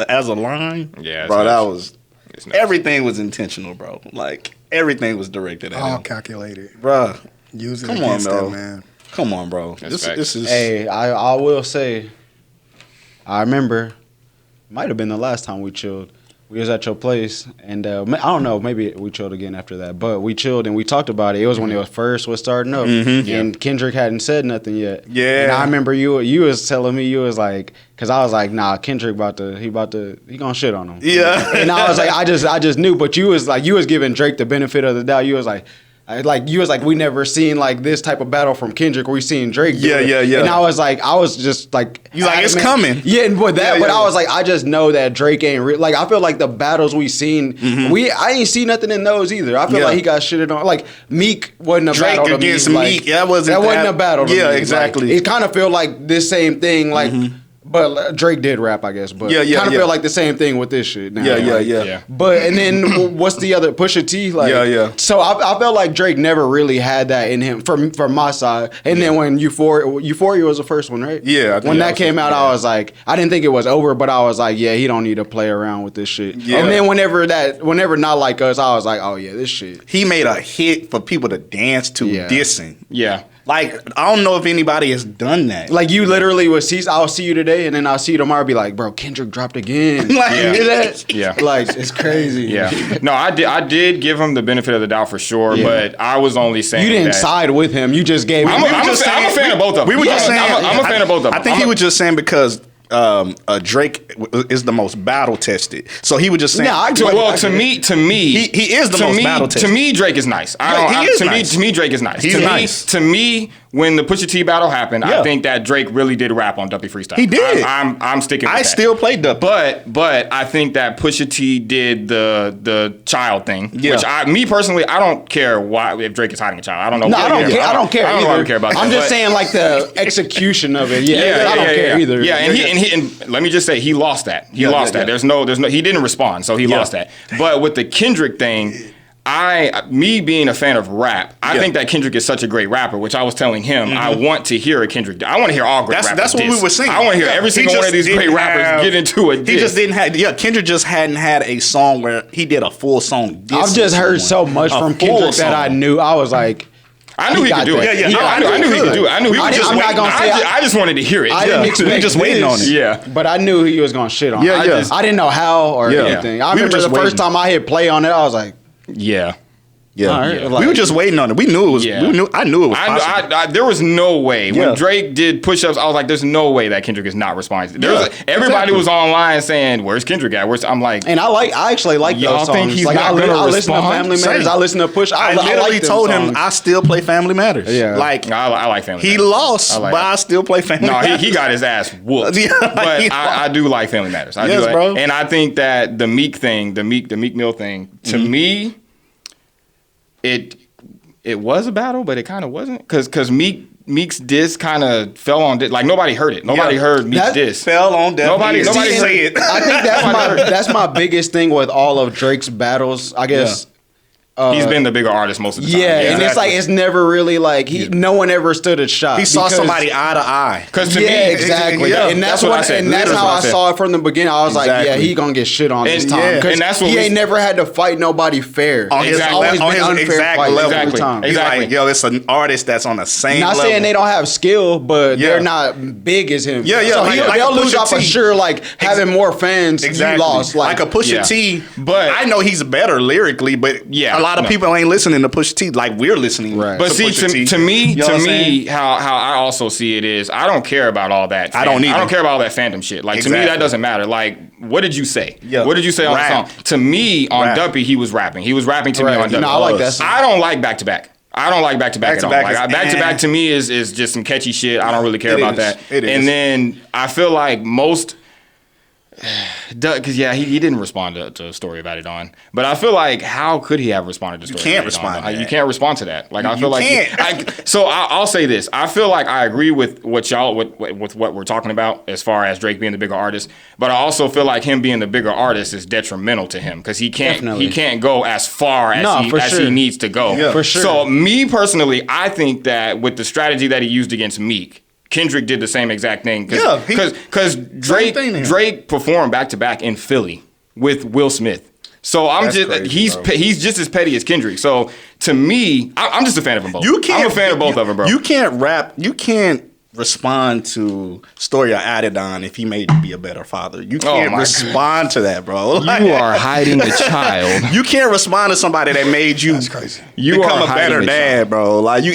as a line. Yeah, bro, it's that nuts. was It's nuts. everything was intentional, bro. Like everything was directed at All him, calculated. bro. Use it Come on, against bro. them, man. Come on, bro. That's This is Hey, I will say, I remember, might have been the last time we chilled. We was at your place, and I don't know, maybe we chilled again after that. But we chilled and we talked about it. It was when it was first was starting up, and Kendrick hadn't said nothing yet. Yeah. And I remember you was telling me, you was like, because I was like, nah, Kendrick he gonna shit on him. Yeah. And I was like, I just knew. But you was giving Drake the benefit of the doubt. You was like. We never seen like this type of battle from Kendrick. We seen Drake. Do it. Yeah. And I was just like, You like, it's coming. Yeah, but Yeah. I was like, I just know that Drake ain't real. Like, I feel like the battles we seen, I ain't see nothing in those either. I feel Yeah. like he got shitted on. Like Meek wasn't a Drake battle to against me. Meek. Like, That wasn't a battle. To Yeah, me. exactly. Like, it kind of feel like this same thing. Like. But Drake did rap, I guess. But Yeah, kind of yeah. feel like the same thing with this shit. Now. Yeah. But and then what's the other Pusha T? Like, Yeah. So I felt like Drake never really had that in him from my side. And then when Euphoria was the first one, right? Yeah, I think When that that was came the- out, I was like, I didn't think it was over, but I was like, yeah, he don't need to play around with this shit. Yeah. And then whenever Not Like Us, I was like, oh yeah, this shit. He made a hit for people to dance to, Yeah. dissing. Yeah. Like, I don't know if anybody has done that. Like you literally I'll see you today, and then I'll see you tomorrow. Be like, bro, Kendrick dropped again. Like, You hear that? Yeah. Like it's crazy. Yeah. No, I did give him the benefit of the doubt for sure, Yeah. but I was only saying You didn't that side with him. You just gave. I'm him. a fan of both of them. We were just saying. I'm a fan of both of them. I think he was just saying because Drake is the most battle tested, so he was just saying. Nah, to me, he is the most battle tested. To me, Drake is nice. To me, Drake is nice. He's nice. To me, when the Pusha T battle happened, Yeah. I think that Drake really did rap on Duppy Freestyle. He did. I'm sticking with I that. still play Duppy. But I think that Pusha T did the child thing. Yeah. Which me personally, I don't care if Drake is hiding a child. I don't know. No, I don't care. I don't care. I don't know why I care about that. I'm just but- saying, like the execution of it. Yeah, I don't care either. Yeah, and let me just say, he lost that. He lost that. yeah. There's no. He didn't respond, so he lost that. But with the Kendrick thing, me being a fan of rap, I think that Kendrick is such a great rapper, which I was telling him, I want to hear a Kendrick. I want to hear all great rappers. That's what diss. we were saying. I want to hear every single one of these great rappers get into a diss. He just didn't have. Yeah, Kendrick just hadn't had a song where he did a full song. I've just heard so much from Kendrick that I knew. I was like, I knew he could do it. Yeah, I knew he could do it. I knew he We was were just I'm not waiting. gonna say I just wanted to hear it. I didn't We expect just waiting on it. Yeah. But I knew he was gonna shit on. Yeah, it. I didn't know how or anything. I We were remember just the first waiting. time I hit play on it, I was like, Yeah. Yeah, All right, like- we were just waiting on it. We knew it was. Yeah. I knew it was possible. There was no way Yeah. when Drake did push-ups. I was like, "There's no way that Kendrick is not responding." Yeah, Everybody was online saying, "Where's Kendrick at?" I'm like, and I actually like Y'all those songs. think he's like not gonna I listen to respond? Family Matters. Same. I listen to Push. I like literally them told songs. him I still play Family Matters. Yeah. like I like Family he Matters. lost, I like but it. I still play Family No, Matters. he got his ass whooped. Yeah, but he I do like Family Matters. I Yes, do bro. And I think that the Meek thing, the Meek Mill thing, to me, it was a battle, but it kind of wasn't, because Meek's diss kind of fell on like nobody heard it. Nobody heard Meek's That diss. fell on deaf Nobody ears. say say it. it. I think that's my biggest thing with all of Drake's battles. I guess. He's been the bigger artist most of the time. Yeah, and it's exactly. like it's never really like no one ever stood a shot. He saw because- somebody eye to eye. Because to Yeah, me, exactly. yeah, and that's what I what, said. and that's Literally how what I I said. saw it from the beginning. I was like, yeah, Exactly. he gonna get shit on this And- time. yeah, 'Cause and that's what he we- ain't never had to fight nobody fair. On his, It's always on been his unfair exact fights level. every Exactly. time. He's Exactly. like, yo, it's an artist that's on the same Not level. saying they don't have skill, but Yeah. they're not big as him. Yeah, yeah, So like a they'll lose Pusha out for T. sure. Like having more fans, Exactly. you lost. Like a Pusha Yeah. T, But- I know he's better lyrically, but Yeah, a lot of no. people ain't listening to Pusha T like we're listening. Right. But to see, Pusha T. to me, You know what I'm saying? how I also see it is, I don't care about all that. I don't either. I don't care about all that fandom shit. Like to me, Exactly. that doesn't matter. Like, what did you say? Yeah. What did you say on Rap. the song? To me, on Rap. Duppy, he was rapping. He was rapping to me Right. on Duppy. No, I like that song. I don't like back to back. I don't like back to back at all. Back to back to me is just some catchy shit. I don't really care about that. And then I feel like most. Because he didn't respond to a story about it on, but I feel like how could he have responded to story? You can't respond. You can't respond to that. Like I feel like so I'll say this. I feel like I agree with what y'all with what we're talking about as far as Drake being the bigger artist, but I also feel like him being the bigger artist is detrimental to him because he can't go as far as he needs to go. Yeah. For sure. So me personally, I think that with the strategy that he used against Meek, Kendrick did the same exact thing. Because Drake performed back to back in Philly with Will Smith. So he's just as petty as Kendrick. So to me, I'm just a fan of them both. I'm a fan of both of them, bro. You can't respond to story I added on if he made you be a better father. You can't respond to that, bro. Like, you are hiding a child. You can't respond to somebody that made you become a better dad, bro. Like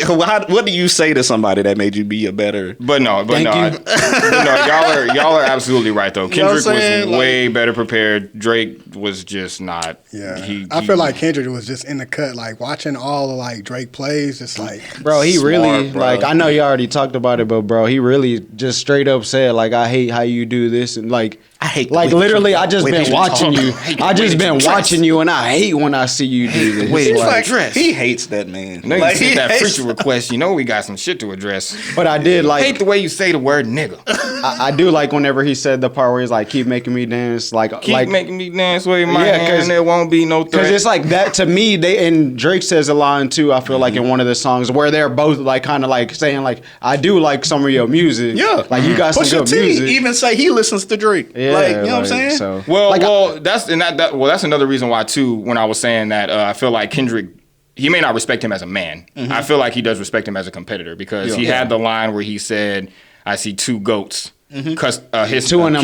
what do you say to somebody that made you be a better? But no, y'all are absolutely right though. Kendrick was way better prepared. Drake was just not. Yeah, I feel like Kendrick was just in the cut, like watching all of like Drake plays, just like bro. He really like. I know you already talked about it, but bro, he really just straight up said like, I hate how you do this, and like I hate like literally I just been watching you. I just been watching you, and I hate when I see you do this. Wait, he hates that man. No, like, you that feature request. You know we got some shit to address. But I did like hate the way you say the word nigga. I do like whenever he said the part where he's like, keep making me dance, like making me dance with my hand. There won't be no threat. Because it's like that to me. And Drake says a line too. I feel like in one of the songs where they're both like kind of like saying like, I do like some of your music. Yeah, like you got some good music. Even say he listens to Drake. Yeah, like, you know what I'm saying? So, that's another reason why too. When I was saying that, I feel like Kendrick, he may not respect him as a man. Mm-hmm. I feel like he does respect him as a competitor because he had the line where he said, "I see two goats." Cause two of them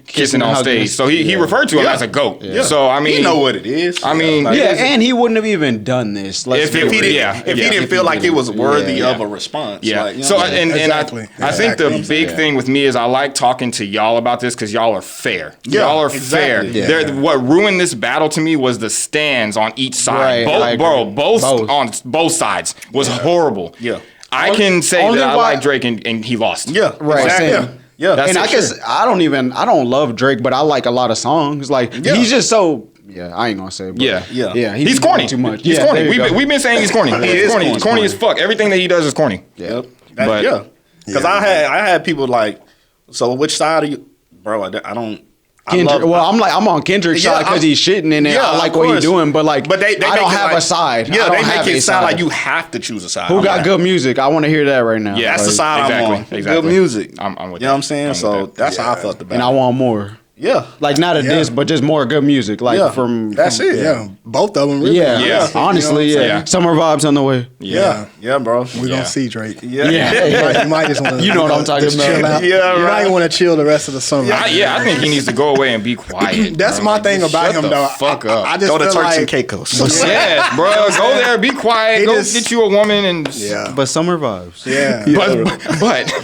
kissing on stage. So he referred to him as a goat. Yeah. So I mean, he know what it is. I mean, and he wouldn't have even done this if he didn't feel like it was worthy of a response. Yeah. Like, you know so I think the big thing with me is I like talking to y'all about this because y'all are fair. Yeah, y'all are fair. Yeah. What ruined this battle to me was the stands on each side. Both on both sides was horrible. Yeah. I can say that I like Drake and he lost. Yeah. Right. Exactly. Yeah, and I guess I don't love Drake, but I like a lot of songs. Like he's just so I ain't gonna say it, but he's corny too much. He's corny. We've been saying he's corny. He's corny as fuck. Everything that he does is corny. Yep. Because I had people like, so which side are you, bro? I don't. Kendrick, I'm on Kendrick's side because he's shitting in it. I like what he's doing, but I don't have a side. Yeah, they make it sound like you have to choose a side. Who got good music? I want to hear that right now. Yeah, that's the side I'm on. Exactly. Good music. I'm with you know what I'm saying? So that's how I felt about it. And I want more. Yeah, like not a diss, but just more good music. Like that's it. Yeah, both of them. Really. Yeah. Honestly, Summer vibes on the way. Yeah, bro. We gonna see Drake. Yeah. You might just want to. You know what I'm talking about. Chill out. Yeah, you might want to chill the rest of the summer. I think he needs to go away and be quiet. That's my thing about him, though. Fuck up. I just go to Turks and like, Caicos. Yeah, bro. Go there, be quiet. Go get you a woman and. But summer vibes. Yeah.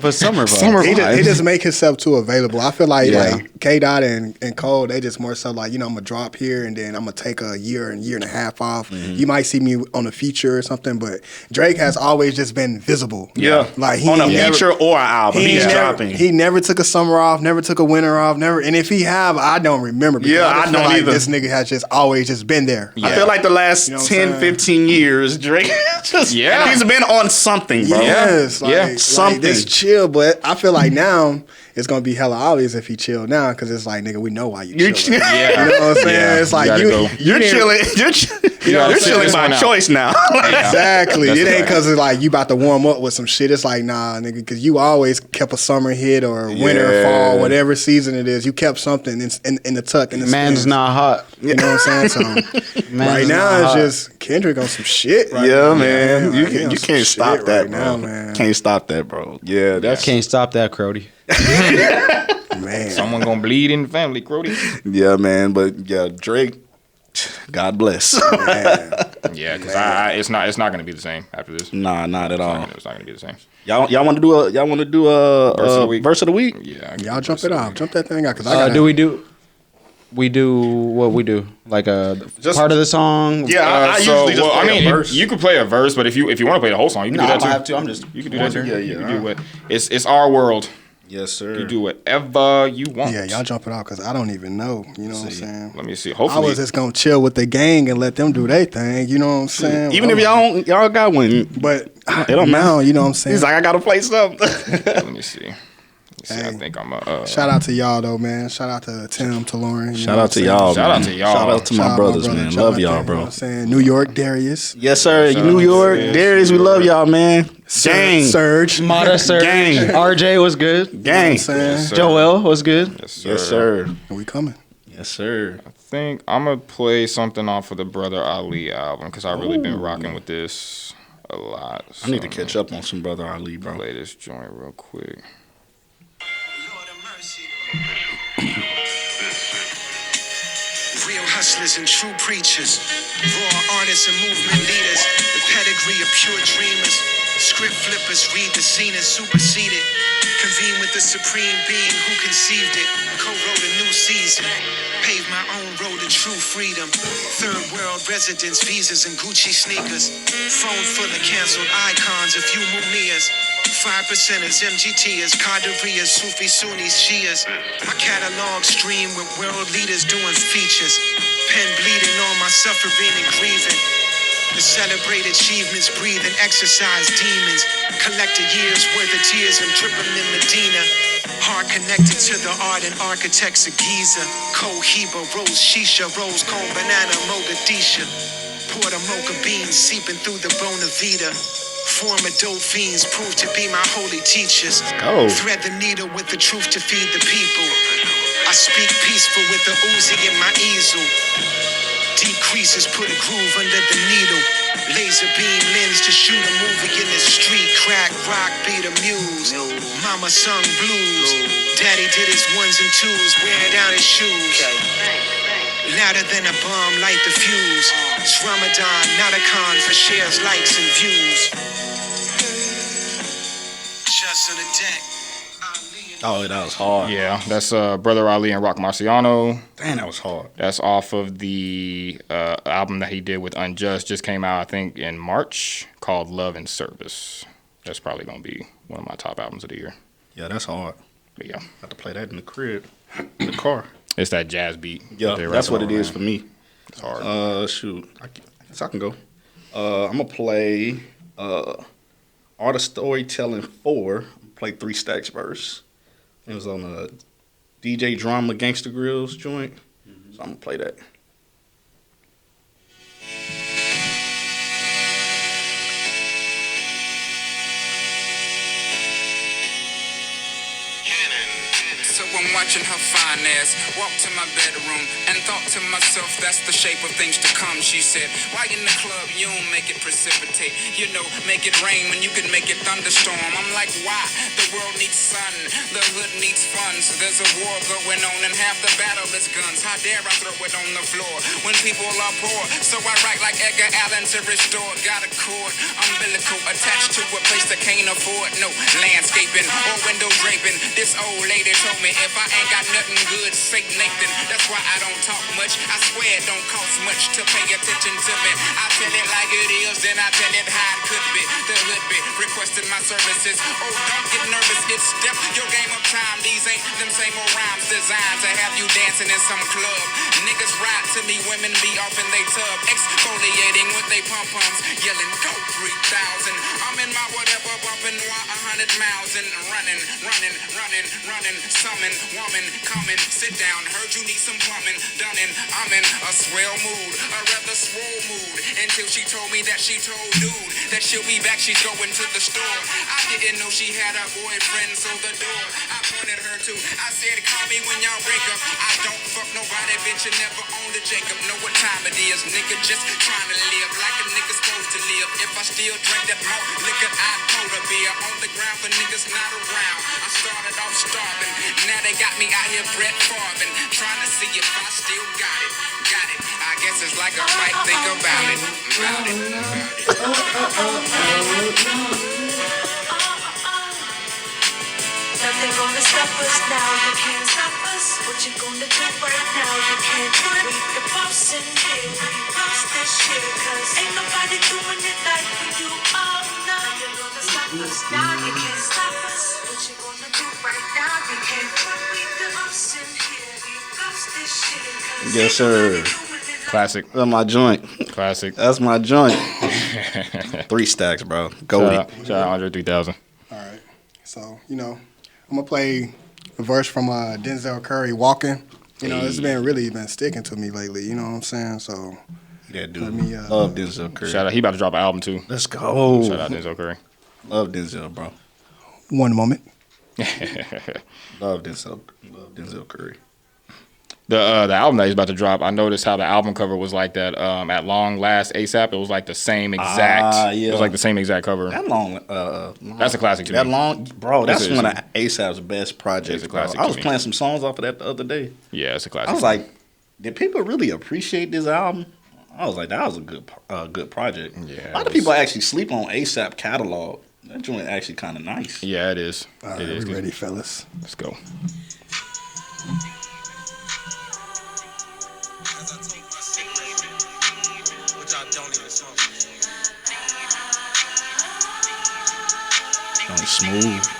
But summer vibes. He just make himself too available. I feel like K Dot and Cole, they just more so like, I'm gonna drop here and then I'm gonna take a year and a half off. You might see me on a feature or something, but Drake has always just been visible. Yeah, like he on a feature or an album, he's dropping. He never took a summer off, never took a winter off, never. And if he have, I don't remember. I don't either. This nigga has just always just been there. I feel like the last 10, 15 years, Drake he's been on something, bro. Yes, something. Just chill, but I feel like now it's gonna be hella obvious if he chill now because it's like, nigga, we know why you chilling. You know what I'm saying? It's like you're chilling. You're chilling by choice now. Exactly. It ain't because it's like you about to warm up with some shit. It's like, nah, nigga, because you always kept a summer hit or winter, fall, whatever season it is. You kept something in the tuck. In the man's not hot. You know what I'm saying? So right now it's just Kendrick on some shit. Man. You can't stop that now, man. Can't stop that, bro. Yeah, that's can't stop that, Crody. Man, someone gonna bleed in the family, Crody. Yeah, man. But Drake, God bless. Yeah, because it's not gonna be the same after this. Nah, not at all. It's not gonna be the same. Y'all want to do a verse of the week? Yeah, y'all jump it off. Jump that thing out. Cause I do we do? we do what we do, like just part of the song. Yeah, I usually just play a verse. You could play a verse, but if you want to play the whole song, you can do that too. I have to. I'm just you can do that too. Yeah. You can do it. It's our world. Yes, sir. You do whatever you want. Yeah, y'all jump it out because I don't even know. You know what I'm saying? Let me see. Hopefully, I was just gonna chill with the gang and let them do their thing. You know what I'm saying? Even if y'all got one, but it don't matter. You know what I'm saying? He's like, I gotta play something. Let me see. Hey, I think I'm shout out to y'all though, man. Shout out to Tim, to Lauren. Shout out to y'all. Shout out to y'all. Shout out to my brothers, man. Love y'all, bro. You know what I'm saying? New York, Darius. Yes, sir. New York, Darius. We love y'all, man. Gang. Surge. Mata Surge. Gang. RJ was good. Gang. Yes, Joel was good. Yes, sir. We coming. Yes, sir. I think I'm gonna play something off of the Brother Ali album because I've really been rocking with this a lot. So I need to catch up on some Brother Ali, bro. Play this joint real quick. Real hustlers and true preachers, raw artists and movement leaders, the pedigree of pure dreamers, script flippers read the scene and supersede it, convene with the supreme being who conceived it, co-wrote a new season, paved my own road to true freedom, third world residence, visas and Gucci sneakers, phone full of canceled icons, a few Mumias, 5%ers, MGTers, Qadiriyas, Sufi, Sunnis, Shias. My catalog stream with world leaders doing features. Pen bleeding on my suffering and grieving. To celebrate achievements, breathe and exercise demons. Collected years worth of tears and drip them in Medina. Heart connected to the art and architects of Giza. Cohiba, Rose, Shisha, Rose, Cone, Banana, Mogadisha. Pour the mocha beans seeping through the Bona Vita. Former dope fiends prove to be my holy teachers. Thread the needle with the truth to feed the people. I speak peaceful with the Uzi in my easel. Deep creases put a groove under the needle. Laser beam lens to shoot a movie in the street. Crack, rock, beat a muse. Mama sung blues. Daddy did his ones and twos, wearing down his shoes. Louder than a bomb, light the fuse. It's Ramadan, not a con for shares, likes, and views. Just on the deck. Oh, that was hard. Yeah, that's Brother Ali and Rock Marciano. Damn, that was hard. That's off of the album that he did with Unjust. Just came out, I think, in March, called Love and Service. That's probably going to be one of my top albums of the year. Yeah, that's hard. But yeah. I have to play that in the crib, in the car. It's that jazz beat. Yeah, that's what it is for me. It's hard. Shoot. I guess I can go. I'm going to play Art of Storytelling 4. Play 3 Stacks verse. It was on a DJ Drama Gangsta Grills joint. So I'm going to play that. I'm watching her fine ass walk to my bedroom and thought to myself, that's the shape of things to come. She said, why in the club you don't make it precipitate? You know, make it rain when you can make it thunderstorm. I'm like, why? The world needs sun, the hood needs fun. So there's a war going on and half the battle is guns. How dare I throw it on the floor when people are poor? So I write like Edgar Allan to restore. Got a cord, umbilical attached to a place that can't afford no landscaping or window draping. This old lady told me if I ain't got nothing good, say Nathan. That's why I don't talk much. I swear it don't cost much to pay attention to me. I tell it like it is, then I tell it how it could be. The hood be requesting my services. Oh, don't get nervous, it's step your game up time. These ain't them same old rhymes designed to have you dancing in some club. Niggas ride to me, women be off in they tub, exfoliating with they pom-poms, yelling go 3,000. I'm in my whatever, bumping 100 miles and running. Summon, woman, coming, sit down. Heard you need some plumbing, done in. I'm in a swell mood, a rather swole mood. Until she told me that she told dude that she'll be back, she's going to the store. I didn't know she had a boyfriend, so the door I pointed her to. I said, call me when y'all break up. I don't fuck nobody, bitch, you never owned a Jacob. Know what time it is, nigga, just trying to live like a nigga supposed to live. If I still drink that malt liquor, I'd pour the beer on the ground for niggas not around. I started off starving, now they got me out here Brett Farvin, trying to see if I still got it. I guess it's like a fight, think about it. Nothing gonna gonna stop us now? You can't stop us. What you gonna do right now? You can't do it. We the boss in here. We boss this shit. Cause ain't nobody doing it like we do all night. You're gonna stop us now. You can't stop us. What you gonna do right now? You can't do it. We the boss in here. We boss this shit. Cause yes, sir. Classic. That's my joint. Classic. That's my joint. 3 stacks, bro. Goldie. Shout out Andre 3000. All right. So, I'm going to play a verse from Denzel Curry, Walking. It's been sticking to me lately. You know what I'm saying? So, yeah, dude. Love Denzel Curry. Shout out. He about to drop an album, too. Let's go. Shout out Denzel Curry. Love Denzel, bro. One moment. Love Denzel Curry. The album that he's about to drop, I noticed how the album cover was like that. At Long Last ASAP, it was like the same exact. Yeah. It was like the same exact cover. That long. That's a classic to that me. long, bro. That's one of it. ASAP's best projects. It's a classic I was to me. playing some songs off of that the other day. Yeah, it's a classic. I was like, did people really appreciate this album? I was like, that was a good project. Yeah, a lot of people actually sleep on ASAP catalog. That joint actually kind of nice. Yeah, it is. All right, it is. we ready, fellas? Let's go. Smooth.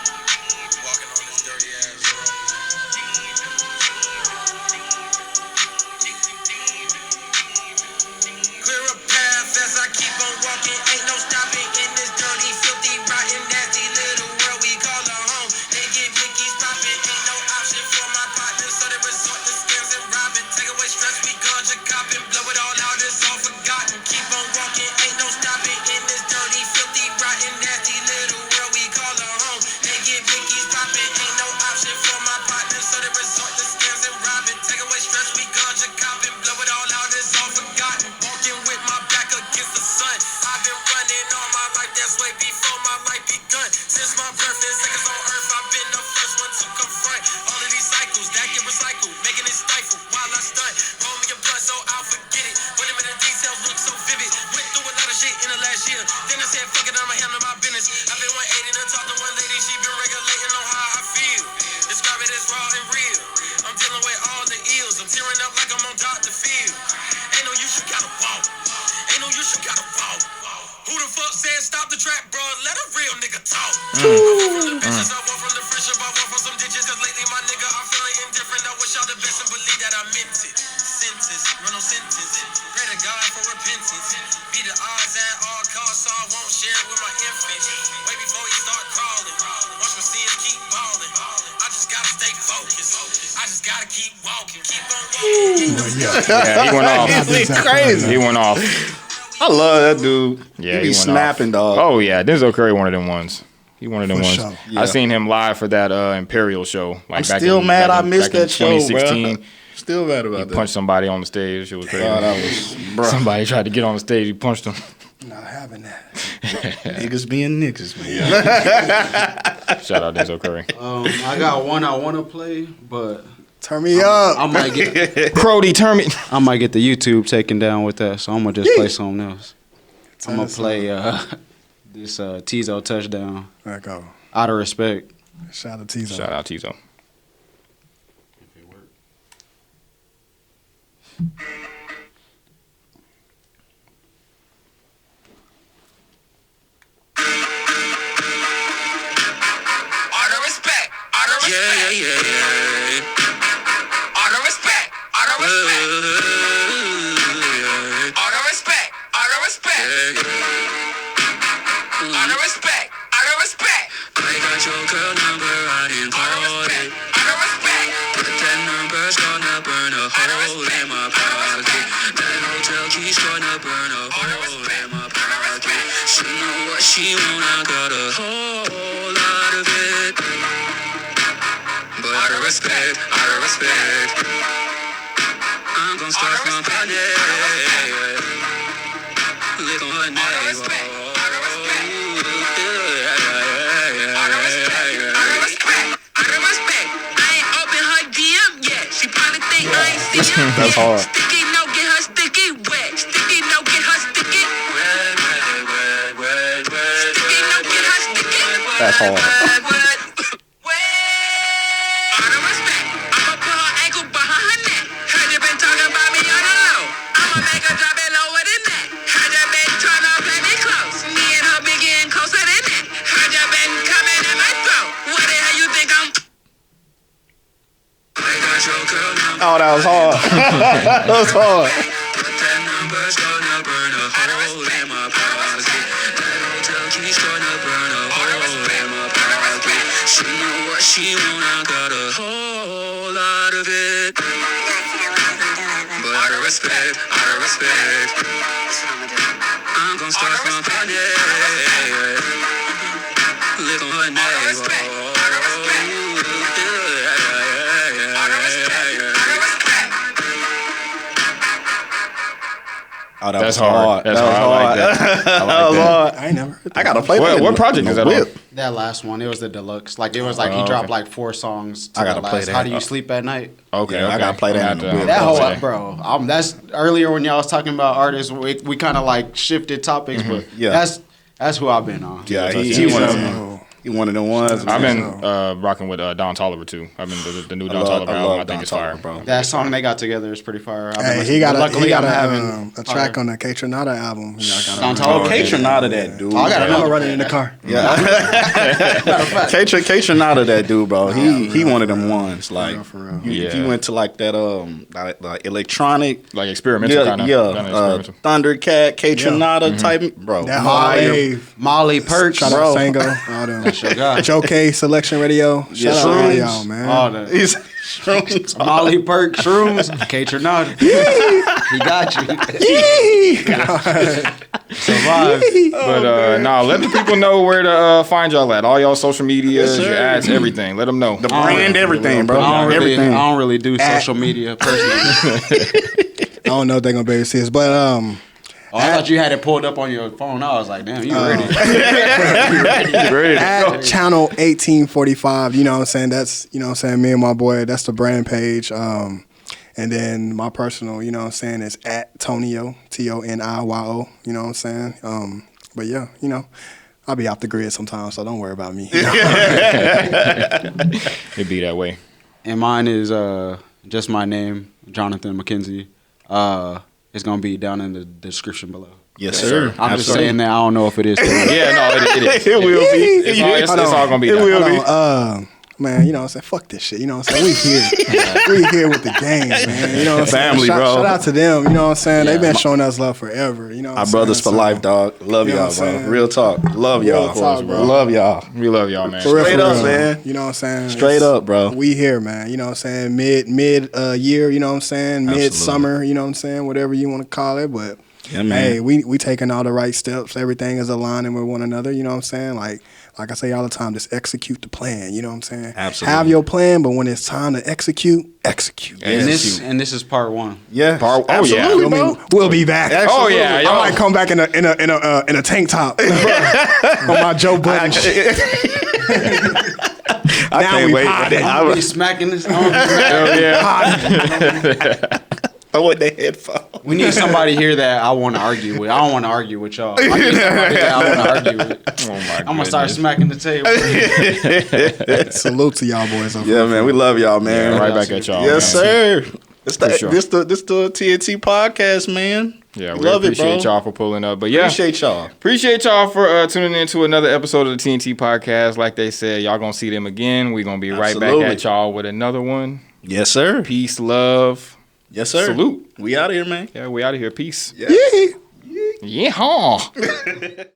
Yeah, he went off. He's crazy. He went off. I love that dude. Yeah, he be snapping, dog. Oh yeah, Denzel Curry one of them ones. He one of them ones. Sure. I seen him live for that Imperial show. Like I'm still mad I missed that show, 2016. bro. Still mad about He that. punched somebody on the stage. It was crazy. Oh, that was, bro. Somebody tried to get on the stage. He punched him. Not having that. Niggas being niggas, man. Shout out Denzel Curry. I got one I want to play, but Turn me up. I might get Crody, turn me. I might get the YouTube taken down with that, so I'm gonna just play something else. I'm gonna play this Teezo touchdown. There go. Out of respect. Shout out to Teezo. Shout out Teezo. She wanna got a whole lot of it, but out of respect, I'm gonna start from Penny. Lick on her neck. That's hard. Sticky, no, get her sticky wet. Sticky, no, get her sticky wet. That's hard. Oh, that was hard. That was hard. But that number's gonna burn a hole in my pocket. That hotel key's gonna burn a hole in my pocket. She know what she want, I got a whole lot of it. But out of respect, I'm gonna start from honey. Lick on her neck. Oh, that was hard. That's hard. I like that. That was hard. I ain't never heard that. I gotta play that. What project is that on? That last one, it was the deluxe. Like it was like he dropped like 4 songs. I gotta play that. How do you sleep at night? Okay, I gotta play that. That whole bro. That's earlier when y'all was talking about artists. We kind of like shifted topics, but that's who I've been on. Yeah, he one of them ones. I've been rocking with Don Toliver too. I've been the new Don Toliver album. I think it's fire, bro. That song they got together is pretty fire. Hey, he got a track on the K Tronada album. Don Toliver. K Tronada, that dude. I got another running in the car. Yeah. K Tronada, that dude, bro. He one of them ones. Like, he went to like that like electronic, like experimental kind of Thundercat, K Tronada type, bro. That Molly Perch, shout out Sango, all them. Joe K Selection Radio. Shout out all y'all, man. All that. Molly Perk, Shrooms, K Tronada. He got you. Survive. But let the people know where to find y'all at. All y'all social medias, your ads, everything. Let them know. The brand, everything, bro. I don't really do social media personally. I don't know if they're gonna be able to see us, but I thought you had it pulled up on your phone. I was like, damn, you ready? At channel 1845, you know what I'm saying? That's, you know what I'm saying, me and my boy, that's the brand page. And then my personal, you know what I'm saying, is at Tonio, Toniyo, you know what I'm saying? But yeah, you know, I'll be off the grid sometimes, so don't worry about me. It'd be that way. And mine is just my name, Johnathan McKenzie. It's going to be down in the description below. Yes, sir. I'm just saying that. I don't know if it is. Yeah, no, it is. It will be. It's all going to be. It will be. Man, you know what I'm saying? Fuck this shit. You know what I'm saying? We here. We here with the gang, man. You know what I'm saying? Family, bro. Shout out to them. You know what I'm saying? They've been showing us love forever. You know what I'm Our saying? brothers for life, dog. Love y'all, bro. Real talk. Love y'all. Bro. Love y'all. We love y'all, man. Straight up, man. You know what I'm saying? Straight up, bro. We here, man. You know what I'm saying? Mid year, you know what I'm saying? Mid summer, you know what I'm saying? Whatever you want to call it, but yeah, man. hey, we taking all the right steps. Everything is aligning with one another. You know what I'm saying? Like I say all the time, just execute the plan. You know what I'm saying? Absolutely. Have your plan, but when it's time to execute. And this is part 1. Yeah. Absolutely, yeah. bro. We'll be back. Absolutely. Oh yeah. I might come back in a tank top on my Joe Budden shit. I can't wait. I'll be smacking this. Throw it the headphone. We need somebody here that I want to argue with. I don't want to argue with y'all. I need somebody that I want to argue with. Oh my I'm going to start smacking the table. Salute to y'all boys. Yeah, man. We love y'all, man. Yeah, right back at y'all. Yes, man. sir. This the TNT podcast, man. Yeah, we love appreciate y'all for pulling up. But yeah, appreciate y'all for tuning in to another episode of the TNT podcast. Like they said, y'all gonna see them again. We gonna be right back at y'all with another one. Yes, sir. Peace, love. Yes, sir. Salute. We out of here, man. Yeah, we out of here. Peace. Yeah. Yeah.